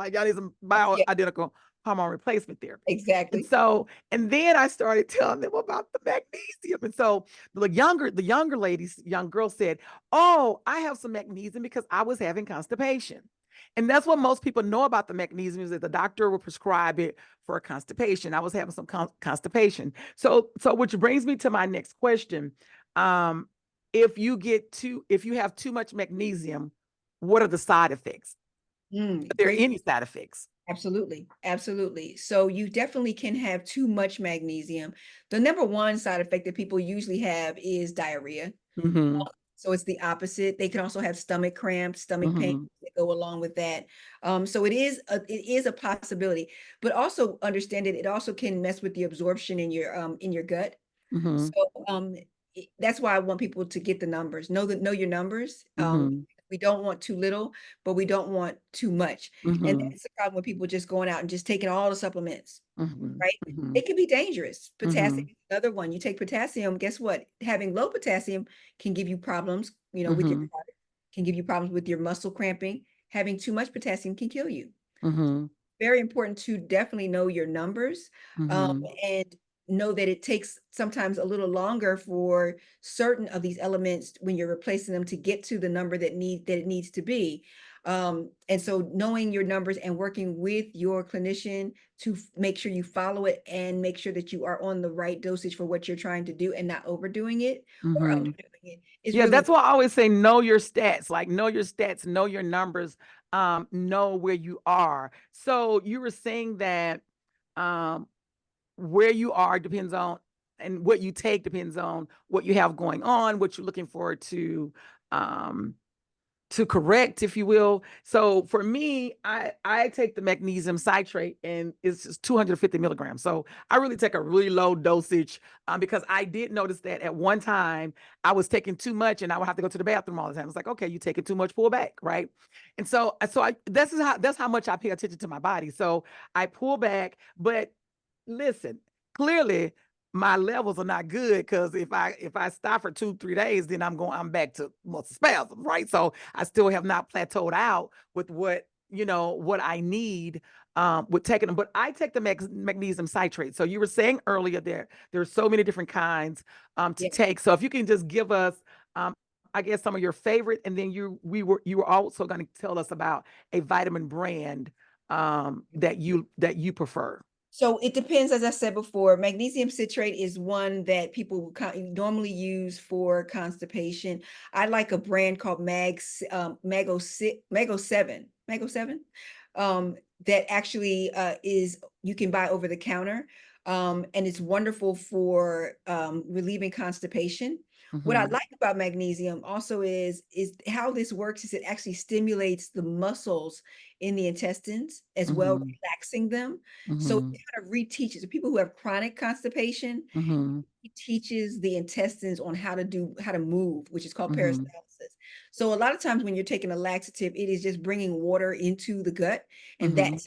bioidentical hormone replacement therapy. And exactly. so, and then I started telling them about the magnesium. And so the younger ladies, young girl said, "Oh, I have some magnesium because I was having constipation." And that's what most people know about the magnesium, is that the doctor will prescribe it for constipation. I was having some constipation. So which brings me to my next question. Um, if you have too much magnesium, what are the side effects? Are there Great. any side effects? Absolutely. Absolutely. So you definitely can have too much magnesium. The number one side effect that people usually have is diarrhea. Mm-hmm. So it's the opposite. They can also have stomach cramps, stomach pain Mm-hmm. that go along with that. So it is a possibility, but also understand that it also can mess with the absorption in your gut. Mm-hmm. So that's why I want people to get the numbers. Know your numbers. Mm-hmm. We don't want too little, but we don't want too much. And Mm-hmm. that's the problem with people just going out and just taking all the supplements, Mm-hmm. right? Mm-hmm. It can be dangerous. Mm-hmm. Potassium is another one. You take potassium, guess what? Having low potassium can give you problems, with your Mm-hmm. heart, can give you problems with your muscle cramping. Having too much potassium can kill you. Mm-hmm. Very important to definitely know your numbers, Mm-hmm. and know that it takes sometimes a little longer for certain of these elements when you're replacing them to get to the number that it needs to be. And so knowing your numbers and working with your clinician to make sure you follow it and make sure that you are on the right dosage for what you're trying to do and not overdoing it or Mm-hmm. underdoing it is Yeah, really. that's why I always say know your stats, like know your stats, know your numbers, know where you are. So you were saying that um, where you are depends on, and what you take depends on what you have going on, what you're looking forward um, to correct, if you will. So for me, I take the magnesium citrate, and it's just 250 milligrams. So I really take a really low dosage, because I did notice that at one time I was taking too much, and I would have to go to the bathroom all the time. It's like, okay, you taking too much, pull back, right? And that's how much I pay attention to my body. So I pull back, but listen, clearly my levels are not good, because if I stop for 2 3 days, then I'm back to muscle spasms, right? So I still have not plateaued out with what I need with taking them. But I take the magnesium citrate. So you were saying earlier there's so many different kinds to Yeah. take. So if you can just give us I guess some of your favorite, and then you were also going to tell us about a vitamin brand that you prefer. So it depends, as I said before, magnesium citrate is one that people normally use for constipation. I like a brand called Mago 7, Mago 7, that actually is you can buy over the counter. And it's wonderful for relieving constipation. What I Mm-hmm. like about magnesium also is how this works is it actually stimulates the muscles in the intestines as well, Mm-hmm. relaxing them. So Mm-hmm. it kind of reteaches the people who have chronic constipation. Mm-hmm. It teaches the intestines on how to move, which is called Mm-hmm. peristalsis. So a lot of times when you're taking a laxative, it is just bringing water into the gut, and Mm-hmm. that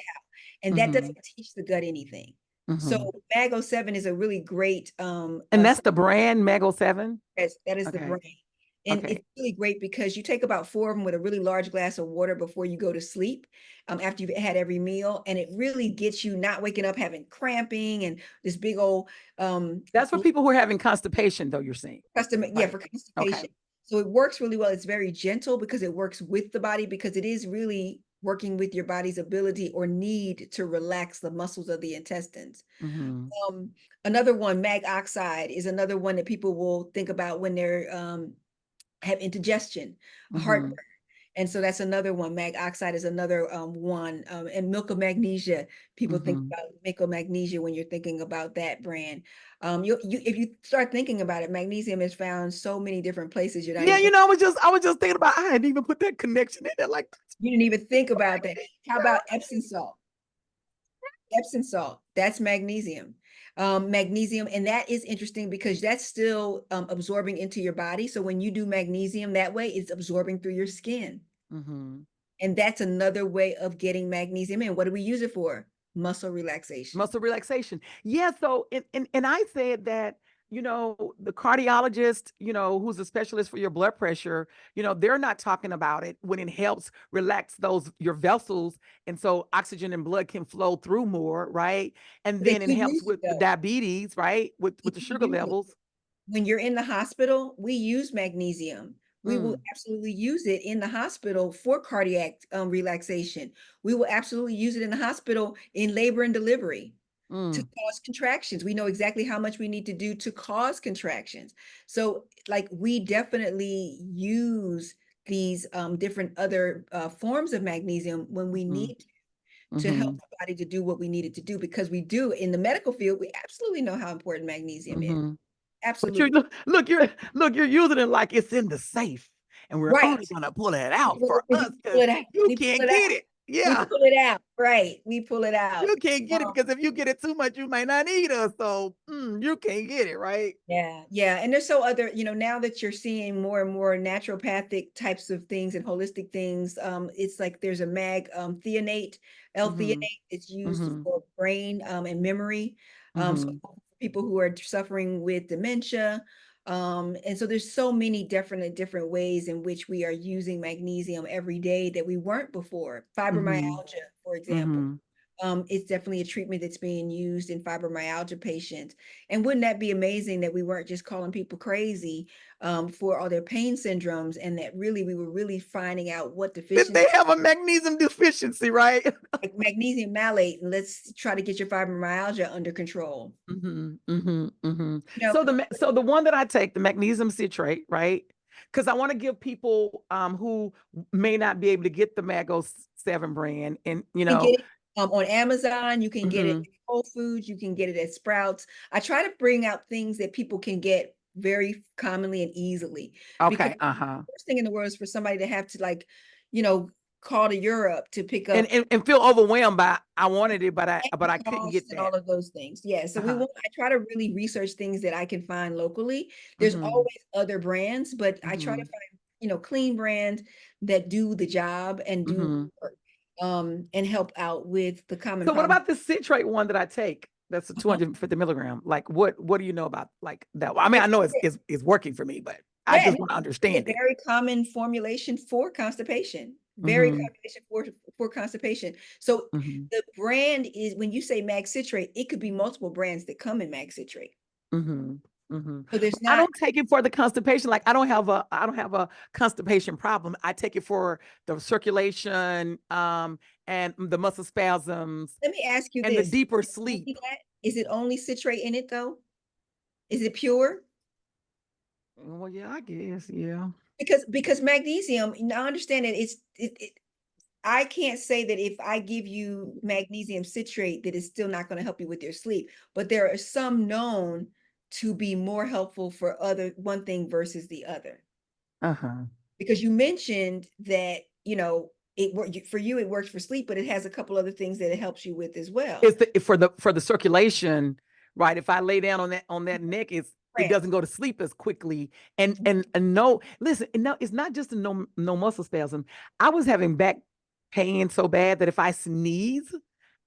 Mm-hmm. doesn't teach the gut anything. So Mm-hmm. Mago 7 is a really great And that's the brand Mago 7? that is the Okay. brain. And Okay. it's really great because you take about 4 of them with a really large glass of water before you go to sleep, after you've had every meal. And it really gets you not waking up having cramping and this big old That's for people who are having constipation, though, you're saying. yeah, Right. for Okay. constipation. So it works really well. It's very gentle because it works with the body, because it is really working with your body's ability or need to relax the muscles of the intestines. Mm-hmm. Um, Another one, mag oxide, is another one that people will think about when they're have indigestion, Mm-hmm. heartburn. And so that's another one. Mag oxide is another one. And milk of magnesia. People think Mm-hmm. about milk of magnesia when you're thinking about that brand. You if you start thinking about it, magnesium is found so many different places. You're not Yeah, even I was just thinking about, I hadn't even put that connection in there. Like, you didn't even think about that. How about Epsom salt? Epsom salt, that's magnesium. Magnesium, and that is interesting because that's still absorbing into your body. So when you do magnesium that way, it's absorbing through your skin. mm-hmm. And that's another way of getting magnesium in. What do we use it for? Muscle relaxation. Muscle relaxation. Yeah. So, and I said that, the cardiologist, who's a specialist for your blood pressure, they're not talking about it when it helps relax your vessels. And so oxygen and blood can flow through more, right? And They then it do helps use it with the though. diabetes, right? They With the do sugar use it. levels. When you're in the hospital, we use magnesium. We will Mm, absolutely use it in the hospital for cardiac relaxation. We will absolutely use it in the hospital in labor and delivery to mm, cause contractions. We know exactly how much we need to do to cause contractions. So, like, we definitely use these different other forms of magnesium when we mm, need to help mm, the body to do what we need it to do, because we do in the medical field, we absolutely know how important magnesium is. mm. But you Absolutely. you're using it like it's in the safe, and we're Right. only gonna pull it out for We us pull because it out. you We pull can't it get out. it. We Yeah, pull it out. Right. We pull it out. you can't get it Um, because if you get it too much, you might not eat us. So you can't get it, right? yeah, yeah. And there's so other, now that you're seeing more and more naturopathic types of things and holistic things, it's like there's a thionate, Mm-hmm. L-thionate. It's used Mm-hmm. for brain and memory. So Mm-hmm. people who are suffering with dementia. And so there's so many different ways in which we are using magnesium every day that we weren't before. Mm-hmm. Fibromyalgia, for example. Mm-hmm. It's definitely a treatment that's being used in fibromyalgia patients. And wouldn't that be amazing that we weren't just calling people crazy for all their pain syndromes, and that really we were really finding out what Did deficiency, they have a magnesium deficiency, right? like magnesium malate, and let's try to get your fibromyalgia under control. Mm-hmm. Mm-hmm. Mm-hmm. You know, So the one that I take, the magnesium citrate, right? Because I want to give people who may not be able to get the Mago 7 brand, and you can get it on Amazon, you can get it mm-hmm. at Whole Foods, you can get it at Sprouts. I try to bring out things that people can get very commonly and easily, because Okay, the uh-huh. worst thing in the world is for somebody to have to, like, you know, call to Europe to pick And, up and and feel overwhelmed by I wanted it, but I couldn't costs get and that. all of those things. Yeah, so Uh-huh. I try to really research things that I can find locally. There's Mm-hmm. always other brands, but I try to Mm-hmm. find, clean brands that do the job and do the Mm-hmm. work, and help out with the common So what problems. about this citrate one that I take? That's a Uh-huh. 250 milligram. Like what do you know about like that? I mean, I know it's working for me, but I Yeah, just and want to it's a understand it. very common formulation for constipation. Very Mm-hmm. combination for constipation. So Mm-hmm. the brand is, when you say mag citrate, it could be multiple brands that come in mag citrate. Mm-hmm. Mm-hmm. So there's But I not. don't take it for the constipation. Like I don't have a constipation problem. I take it for the circulation, and the muscle spasms Let me ask you and the this: deeper is it only sleep. that? Is it only citrate in it though? Is it pure? Well, yeah, I guess, yeah. Because magnesium, I understand that I can't say that if I give you magnesium citrate that it's still not going to help you with your sleep, but there are some known to be more helpful for one thing versus the other. Uh-huh. Because you mentioned that, for you it works for sleep, but it has a couple other things that it helps you with as well. It's for the circulation, right? If I lay down on that neck, it Right. doesn't go to sleep as quickly. And no, listen, no, it's not just a no muscle spasm. I was having back pain so bad that if I sneeze,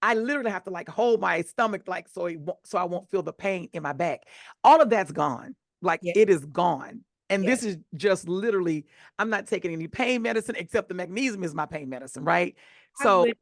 I literally have to like hold my stomach like so I won't feel the pain in my back. All of that's gone. Like Yeah. it is gone. And this Yes. is just literally, I'm not taking any pain medicine except the magnesium is my pain medicine, right? I So, would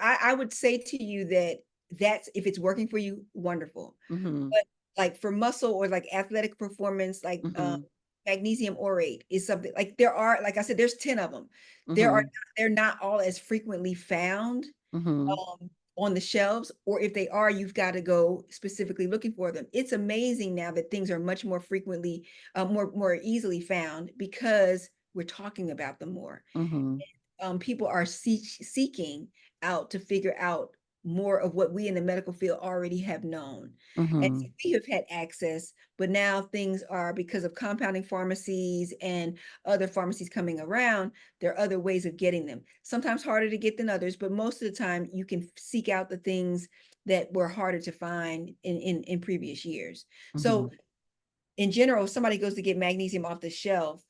I would say to you that that's, if it's working for you, wonderful. mhm, But like for muscle or like athletic performance, like mhm, magnesium orate is something, like there are, like I said, there's 10 of them. mhm, They're not all as frequently found mhm, on the shelves, or if they are, you've got to go specifically looking for them. It's amazing now that things are much more frequently, more easily found, because we're talking about them more. mhm, People are seeking out to figure out more of what we in the medical field already have known. And so mhm, we have had access, but now things are, because of compounding pharmacies and other pharmacies coming around, there are other ways of getting them. Sometimes harder to get than others, but most of the time you can seek out the things that were harder to find in previous years. mhm, So in general, if somebody goes to get magnesium off the shelf,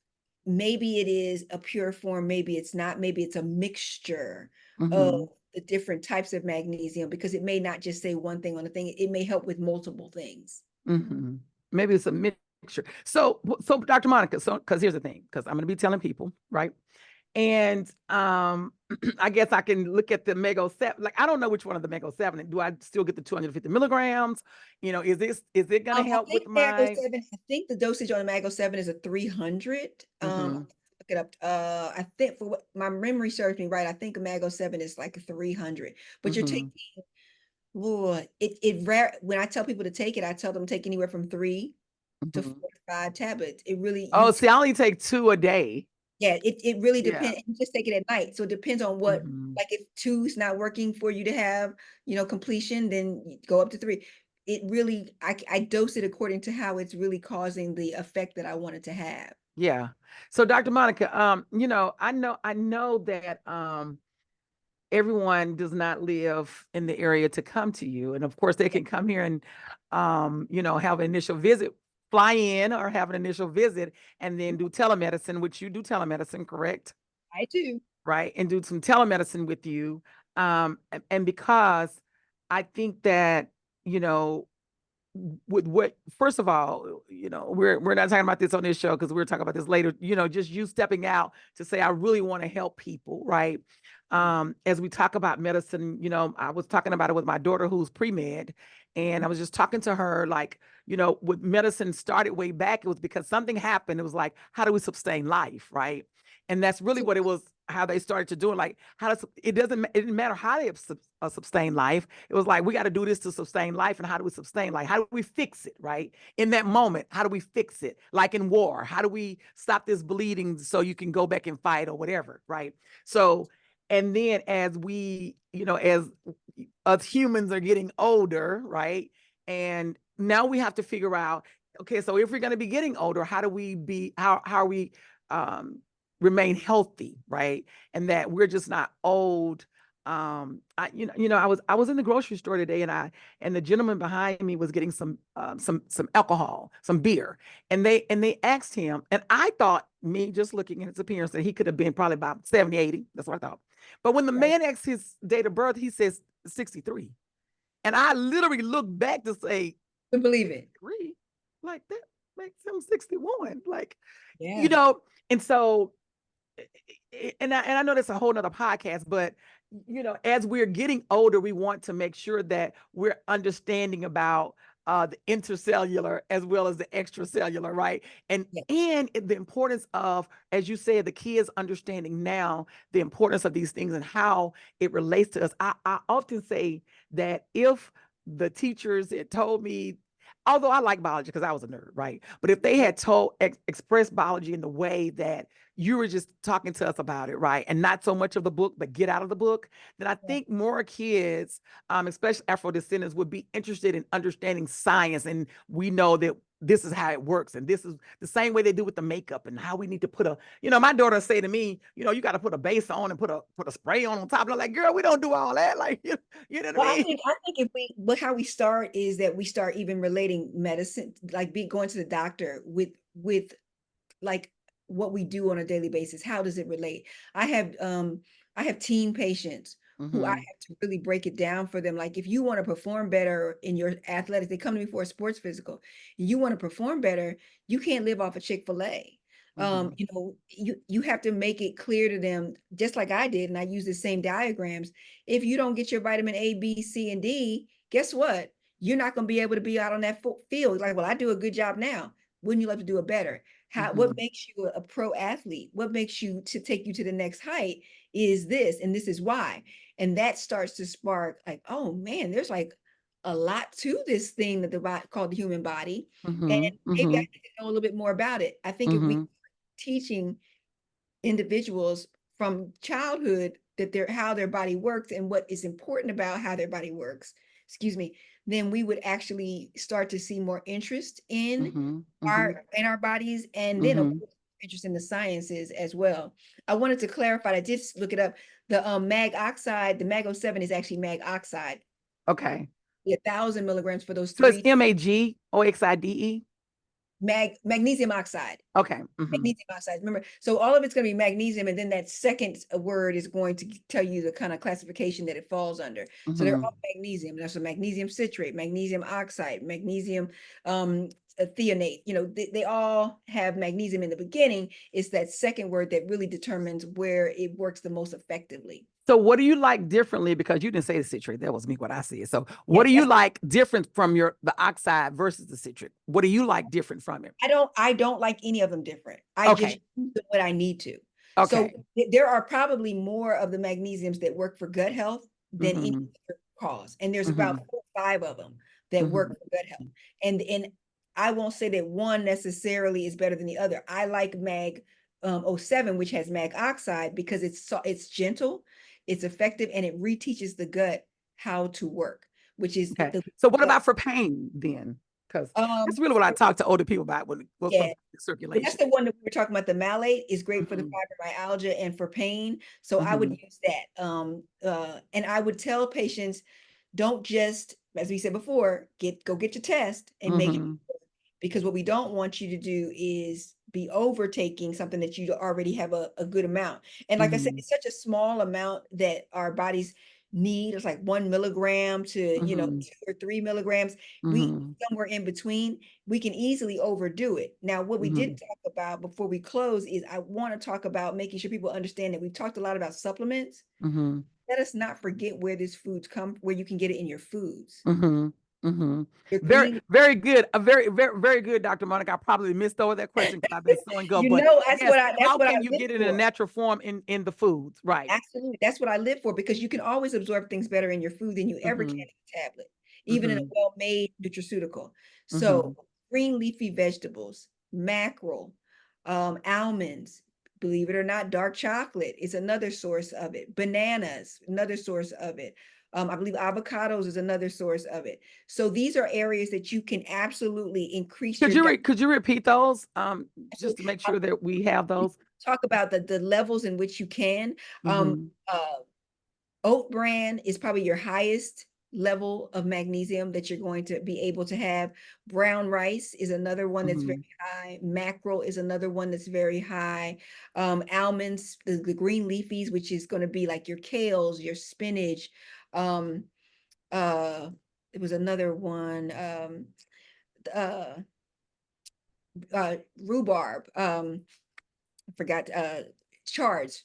maybe it is a pure form, maybe it's not, maybe it's a mixture of Mm-hmm. the different types of magnesium, because it may not just say one thing on the thing, it may help with multiple things. Mm-hmm. Maybe it's a mixture. So Dr. Monica, so because here's the thing, because I'm going to be telling people, right? And I guess I can look at the Mego 7. Like, I don't know which one of the Mego 7. Do I still get the 250 milligrams? Is it gonna I help think with Mago my 7, I think the dosage on the Mago 7 is a 300. mm-hmm, Look it up. I think for what my memory serves me right, I think a Mago 7 is like a 300. But you're mm-hmm, taking, Lord, it rare when I tell people to take it, I tell them to take anywhere from 3 to mm-hmm. 4 to 5 tablets. It really Oh, see, I only take 2 a day. yeah, it really Yeah. depends. You just take it at night. So it depends on what, Mm-hmm. like if 2's not working for you to have, completion, then you go up to 3. It really, I dose it according to how it's really causing the effect that I want it to have. Yeah. So Dr. Monica, I know that everyone does not live in the area to come to you. And of course, they Yeah, can come here and, have an initial visit, fly in or have an initial visit, and then do telemedicine, which you do telemedicine, correct? I do. Right. And do some telemedicine with you. And because I think that, you know, with what first of all, we're not talking about this on this show because we're talking about this later, just you stepping out to say I really want to help people, right? As we talk about medicine, I was talking about it with my daughter who's pre-med, and I was just talking to her like, with medicine started way back, it was because something happened. It was like, how do we sustain life, right? And that's really So what it was, how they started to do it. Like, it didn't matter how they sustain life. It was like, we got to do this to sustain life. And how do we sustain life? How do we fix it, right? In that moment, how do we fix it? Like in war, how do we stop this bleeding so you can go back and fight or whatever, right? So, and then as we, as us humans are getting older, right? And now we have to figure out, okay, so if we're going to be getting older, how are we remain healthy, right? And that we're just not old. I was in the grocery store today, and the gentleman behind me was getting some alcohol, some beer, and they asked him, and I thought, me just looking at his appearance, that he could have been probably about 70, 80. That's what I thought. But when the right. man asked his date of birth, he says 63. And I literally looked back to say, To believe it. 63? Like that makes him 61. Like, you Yeah. know, and so and I know that's a whole nother podcast, but as we're getting older, we want to make sure that we're understanding about the intercellular as well as the extracellular, right? And Yeah. and the importance of, as you said, the kids understanding now the importance of these things and how it relates to us. I often say that if the teachers had told me, although I like biology because I was a nerd, right? But if they had expressed biology in the way that you were just talking to us about it, right? And not so much of the book, but get out of the book, then I Yeah. think more kids, especially Afro descendants, would be interested in understanding science. And we know that this is how it works. And this is the same way they do with the makeup and how we need to my daughter say to me, you got to put a base on and put a spray on top. And I'm like, girl, we don't do all that. Like, you know what I Well, mean? I think if we, but how we start is that we start even relating medicine, like going to the doctor with like what we do on a daily basis. How does it relate? I have um I have teen patients who I Mm-hmm. have to really break it down for them. Like if you want to perform better in your athletics, they come to me for a sports physical. You want to perform better, you can't live off of Chick-fil-A. Mm-hmm. You have to make it clear to them, just like I did, and I use the same diagrams. If you don't get your vitamin A, B, C, and D, guess what? You're not going to be able to be out on that field. Like, well, I do a good job now. Wouldn't you love to do it better? What Mm-hmm. makes you a pro athlete? What makes you to take you to the next height is this, and this is why. And that starts to spark like, oh man, there's like a lot to this thing that the body called the human body. And Mm-hmm. maybe I Mm-hmm. need to know a little bit more about it. I think if we Mm-hmm. teaching individuals from childhood that how their body works and what is important about how their body works, excuse me, then we would actually start to see more interest Mm-hmm. Mm-hmm. in our bodies, and then of Mm-hmm. course interest in the sciences as well. I wanted to clarify, I did look it up. The mag oxide, the mag 07 is actually mag oxide, Okay. 1,000 milligrams for those So it's three. MAGOXIDE. magnesium oxide. Okay. Magnesium oxide. Remember, so all of it's going to be magnesium, and then that second word is going to tell you the kind of classification that it falls under. So they're all magnesium. There's a magnesium citrate, magnesium oxide, magnesium threonate. They all have magnesium in the beginning. It's that second word that really determines where it works the most effectively. So what do you like differently? Because you didn't say the citrate. That was me what I said. So what Yes, do you like different from the oxide versus the citric? What do you like different from it? I don't like any of them different. I just Okay. use what I need to. So Okay. there are probably more of the magnesiums that work for gut health than any Mm-hmm. other cause. And there's Mm-hmm. about 4 or 5 of them that work for gut health. And I won't say that one necessarily is better than the other. I like Mag 07, which has mag oxide, because it's gentle, it's effective, and it reteaches the gut how to work, which is Okay. the So what gut. about for pain then? Because that's really what I For, talk to older people about when it yeah, comes to well, that's circulation. the one that we were talking about. The malate is great for the Mm-hmm. fibromyalgia and for pain. So I would Mm-hmm. use that. And I would tell patients, don't just, as we said before, go get your test and make Mm-hmm. sure, because what we don't want you to do is be overtaking something that you already have a good amount. And like I said, Mm-hmm. it's such a small amount that our bodies need. It's like 1 milligram to, Mm-hmm. 2 or 3 milligrams. We Mm-hmm. somewhere in between, we can easily overdo it. Now, what we Mm-hmm. didn't talk about before we close is I want to talk about making sure people understand that we've talked a lot about supplements. Mm-hmm. Let us not forget where these foods come, where you can get it in your foods. Mm-hmm. Mm-hmm. Your Very, green, very good. A very, very, very good, Dr. Monica. I probably missed over that question because I've been so engulfed. But yes, that's how what I can you live get it in a for. natural form in the foods? Right. Absolutely. That's what I live for, because you can always absorb things better in your food than you ever can Mm-hmm. in a tablet, even in a Mm-hmm. well-made nutraceutical. Mm-hmm. So green leafy vegetables, mackerel, almonds, believe it or not, dark chocolate is another source of it. Bananas, another source of it. I believe avocados is another source of it. So these are areas that you can absolutely increase your diet. Could you repeat those just to Absolutely. make sure that we have those? Talk about the levels in which you can. Mm-hmm. Uh, Oat bran is probably your highest level of magnesium that you're going to be able to have. Brown rice is another one that's Mm-hmm. very high. Mackerel is another one that's very high. Almonds, the green leafies, which is going to be like your kales, your spinach. Um, uh, it was another one. Uh, Rhubarb. I forgot Swiss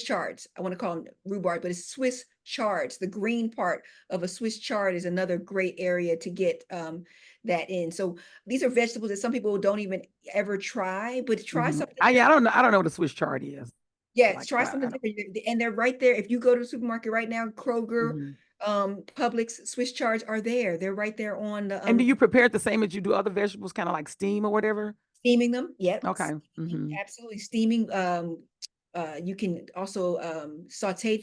chards. I want to call them rhubarb, but it's Swiss chards. The green part of a Swiss chard is another great area to get that in. So these are vegetables that some people don't even ever try, but try Mm-hmm. something Yeah, different. I don't know what a Swiss chard is. Yes, Like try something I don't. different. And they're right there. If you go to the supermarket right now, Kroger, Mm-hmm. Publix, Swiss chards are there. They're right there on the And do you prepare it the same as you do other vegetables, kind of like steam or whatever? steaming them. Yep. Okay. Mm-hmm. Absolutely. Steaming. You can also saute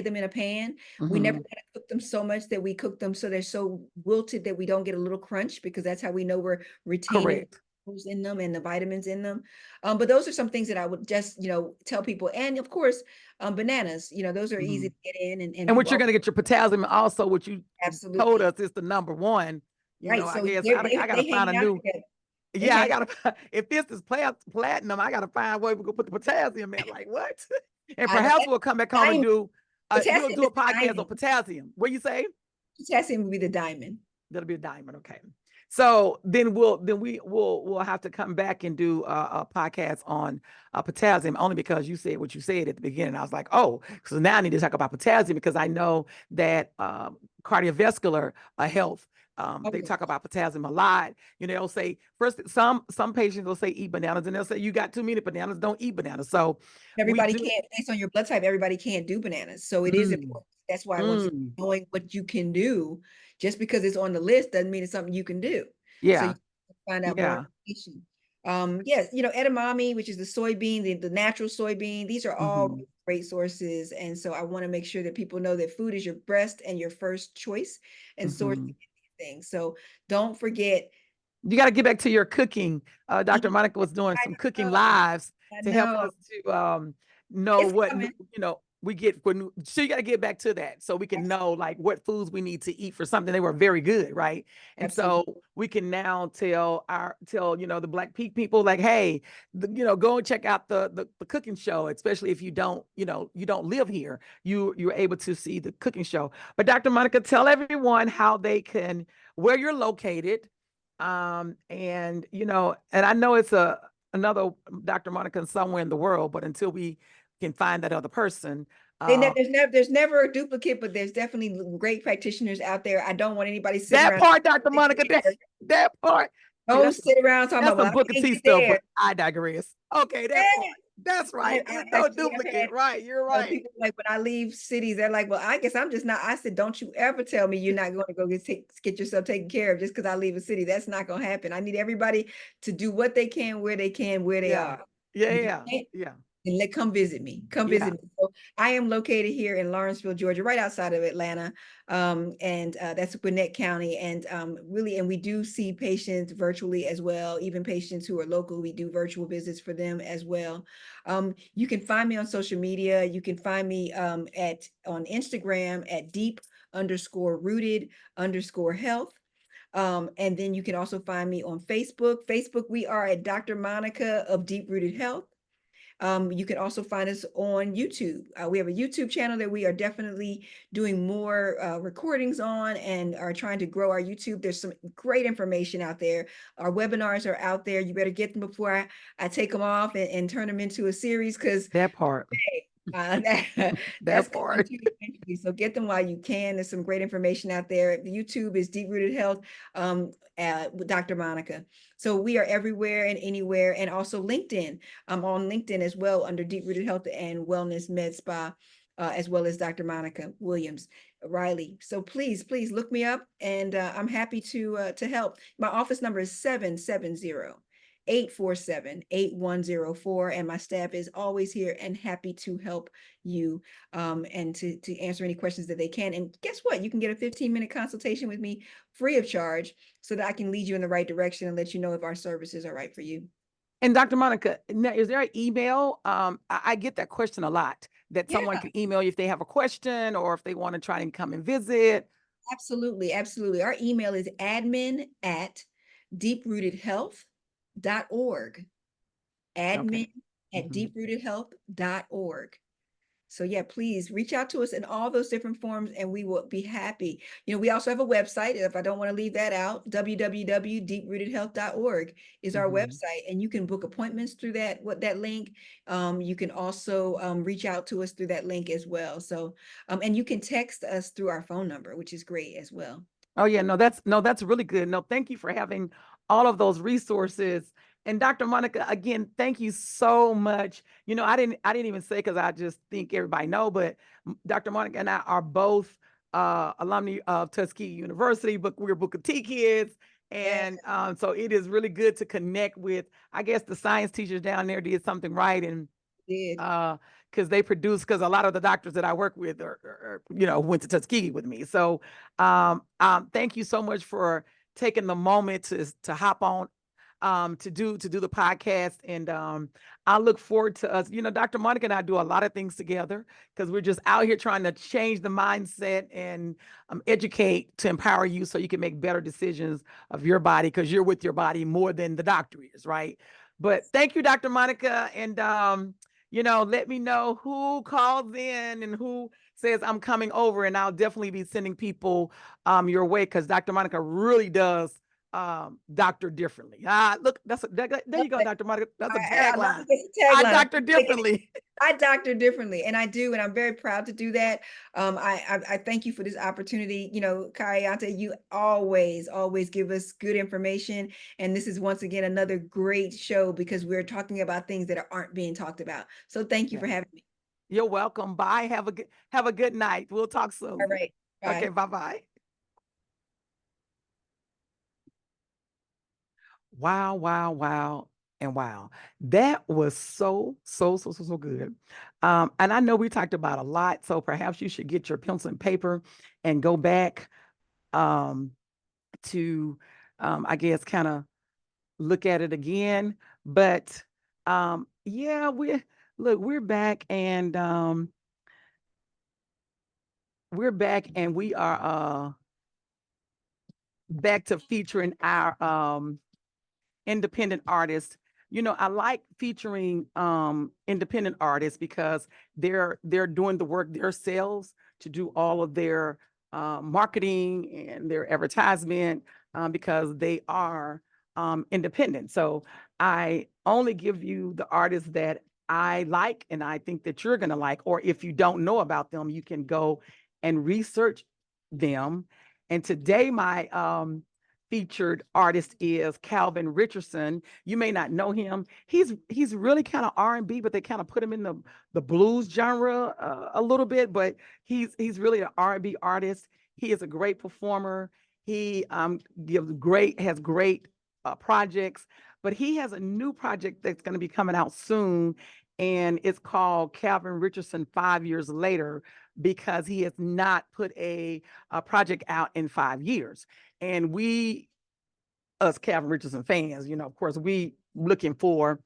them in a pan. We never Mm-hmm. want to cook them so much that we cook them so they're so wilted that we don't get a little crunch, because that's how we know we're retaining Correct. in them and the vitamins in them. But those are some things that I would just, tell people. And of course, bananas, those are Mm-hmm. easy to get in, and And what people you're are going to get your potassium, also what you told absolutely us is the number one. right. I So guess I got to they find a hang out new. together. They Yeah, I hang gotta. If this is platinum, I gotta find where we can put the potassium in. Like what? And I know perhaps that's we'll come back home and diamond. do. We'll Potassium do is a the podcast on diamond. potassium. What you say? Potassium would be the diamond. That'll be a diamond. Okay. So we'll have to come back and do a podcast on potassium, only because you said what you said at the beginning. I was like, oh, so now I need to talk about potassium, because I know that cardiovascular health. Oh, They yeah. talk about potassium a lot. They'll say first some patients will say eat bananas, and they'll say you got too many bananas, don't eat bananas. So we Everybody do. can't, based on your blood type, everybody can't do bananas. So it is Mm, important. That's why I want you mm, knowing what you can do. Just because it's on the list doesn't mean it's something you can do. So you yeah, find out more yeah. information. Yes, edamame, which is the soybean, the natural soybean, these are all Hmm. great sources. And so I want to make sure that people know that food is your best and your first choice and source to Hmm. get these things. So don't forget. You got to get back to your cooking. Dr. Monica was doing I some cooking know, lives I to help know. us to know It's what coming. we get when so you got to get back to that so we can know like what foods we need to eat for something. They were very good, right? And Absolutely. so we can now tell the Black people like, hey, go and check out the cooking show, especially if you don't live here. You're able to see the cooking show. But Dr. Monica, tell everyone how they can where you're located. And I know it's another Dr. Monica somewhere in the world, but until we can find that other person. There's never a duplicate, but there's definitely great practitioners out there. I don't want anybody sitting That around part, Dr. Monica, that part. See, don't sit around talking that's about, well, some I Booker can't T get stuff, but there. I digress. Okay, that Yeah. part. That's right. It's no I've had duplicate. Right. You're right. people like when I leave cities, they're like, well, I guess I'm just not. I said, don't you ever tell me you're not going to go get yourself taken care of just because I leave a city. That's not going to happen. I need everybody to do what they can, where they Yeah. are. Yeah. And if you Yeah. can't, Yeah. then come visit me. Come Yeah. visit me. So I am located here in Lawrenceville, Georgia, right outside of Atlanta. And that's Gwinnett County. And and we do see patients virtually as well, even patients who are local. We do virtual visits for them as well. You can find me on social media. You can find me on Instagram at deep_rooted_health. And then you can also find me on Facebook. We are at Dr. Monica of Deep Rooted Health. You can also find us on YouTube. We have a YouTube channel that we are definitely doing more recordings on and are trying to grow our YouTube. There's some great information out there. Our webinars are out there. You better get them before I take them off and turn them into a series because That part. that's That coming part. too eventually. So get them while you can. There's some great information out there. The YouTube is Deep Rooted Health with Dr. Monica. So we are everywhere and anywhere, and also LinkedIn. I'm on LinkedIn as well under Deep Rooted Health and Wellness Med Spa, as well as Dr. Monica Williams Riley. So please look me up, and I'm happy to help. My office number is 770-847-8104, and my staff is always here and happy to help you and to answer any questions that they can. And guess what? You can get a 15-minute consultation with me free of charge so that I can lead you in the right direction and let you know if our services are right for you. And Dr. Monica, now, is there an email? I get that question a lot, that someone Yeah, can email you if they have a question or if they want to try and come and visit. absolutely. Our email is admin@deeprootedhealth.org. Okay. Admin@deeprootedhealth.org. So yeah, please reach out to us in all those different forms and we will be happy. We also have a website. If I don't want to leave that out, www.deeprootedhealth.org is our website, and you can book appointments through that link. You can also reach out to us through that link as well. So and you can text us through our phone number, which is great as well. Oh yeah, no, that's really good. No, thank you for having all of those resources. And Dr. Monica, again, thank you so much. I didn't even say because I just think everybody know, but Dr. Monica and I are both alumni of Tuskegee University, but we're Booker T kids. Yeah, And so it is really good to connect with, I guess the science teachers down there did something right. And did. because because a lot of the doctors that I work with went to Tuskegee with me. So thank you so much for taking the moment to hop on to do the podcast. And I look forward to us. Dr. Monica and I do a lot of things together because we're just out here trying to change the mindset and educate to empower you so you can make better decisions of your body, because you're with your body more than the doctor is, right? But thank you, Dr. Monica. And let me know who calls in and who says I'm coming over, and I'll definitely be sending people your way, because Dr. Monica really does doctor differently. Look, there you go, Dr. Monica. That's a I love tagline. this I tagline. doctor differently. I doctor differently, and I do, and I'm very proud to do that. I thank you for this opportunity. Kayante, you always give us good information, and this is once again another great show because we're talking about things that aren't being talked about. So thank you for Yeah. having me. You're welcome. Bye. Have a good night. We'll talk All soon. right, Okay, bye. bye-bye. Wow, wow, wow, and wow. That was so good. And I know we talked about a lot, so perhaps you should get your pencil and paper and go back um, to, I guess, kind of look at it again. But yeah, we're back, and we're back, and we are back to featuring our independent artists. You know, I like featuring independent artists because they're doing the work themselves to do all of their marketing and their advertisement, because they are independent. So I only give you the artists that I like and I think that you're going to like, or if you don't know about them, you can go and research them. And today my featured artist is Calvin Richardson. You may not know him. He's really kind of R&B, but they kind of put him in the blues genre a little bit. But he's really an R&B artist. He is a great performer. He has great projects. But he has a new project that's going to be coming out soon, and it's called Calvin Richardson 5 years Later, because he has not put a project out in 5 years. And we, us Calvin Richardson fans, you know, of course, we looking for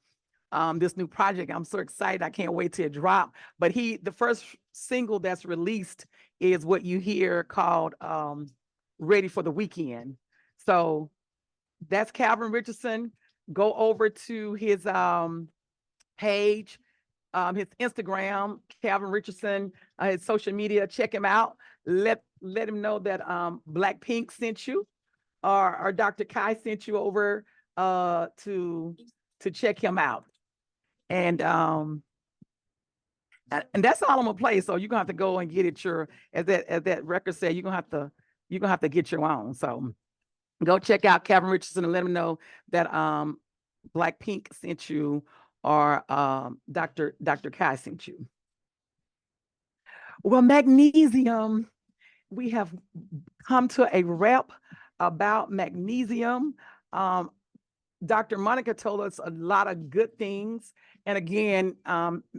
this new project. I'm so excited. I can't wait till it drop. But the first single that's released is what you hear called Ready for the Weekend. So that's Calvin Richardson. Go over to his page, his Instagram, Calvin Richardson, his social media. Check him out. Let him know that Blackpink sent you, or Dr. Kai sent you over to check him out. And that's all I'm gonna play. So you're gonna have to go and get it as that record said, you're gonna have to get your own. So go check out Calvin Richardson and let him know that Blackpink sent you, or Dr. Kai sent you. Well, magnesium, we have come to a wrap about magnesium. Dr. Monica told us a lot of good things. And again,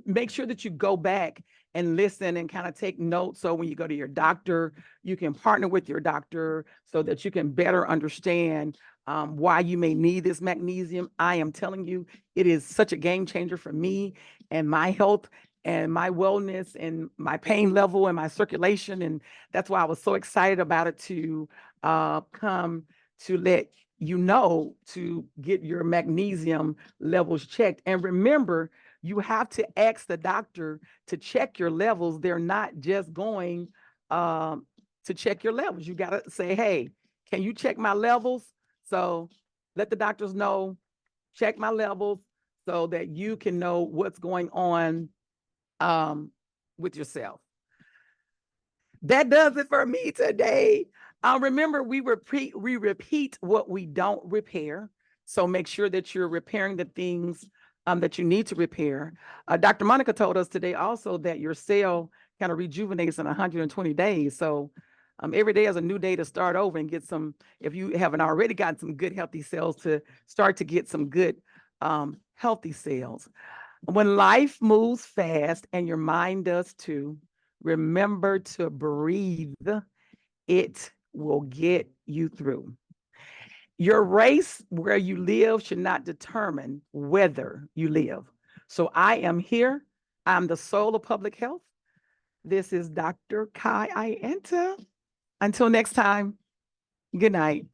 make sure that you go back and listen and kind of take notes. So when you go to your doctor, you can partner with your doctor so that you can better understand why you may need this magnesium. I am telling you, it is such a game changer for me and my health and my wellness and my pain level and my circulation. And that's why I was so excited about it to come to let you know to get your magnesium levels checked. And remember, you have to ask the doctor to check your levels. They're not just going to check your levels. You got to say, hey, can you check my levels? So let the doctors know, check my levels so that you can know what's going on with yourself. That does it for me today. Remember, we repeat what we don't repair. So make sure that you're repairing the things that you need to repair. Dr. Monica told us today also that your cell kind of rejuvenates in 120 days. So every day is a new day to start over and get some, if you haven't already gotten some good, healthy cells, to start to get some good, healthy cells. When life moves fast and your mind does too, remember to breathe. It will get you through. Your race where you live should not determine whether you live. So I am here. I'm the soul of public health. This is Dr. Kai Ienta. Until next time, good night.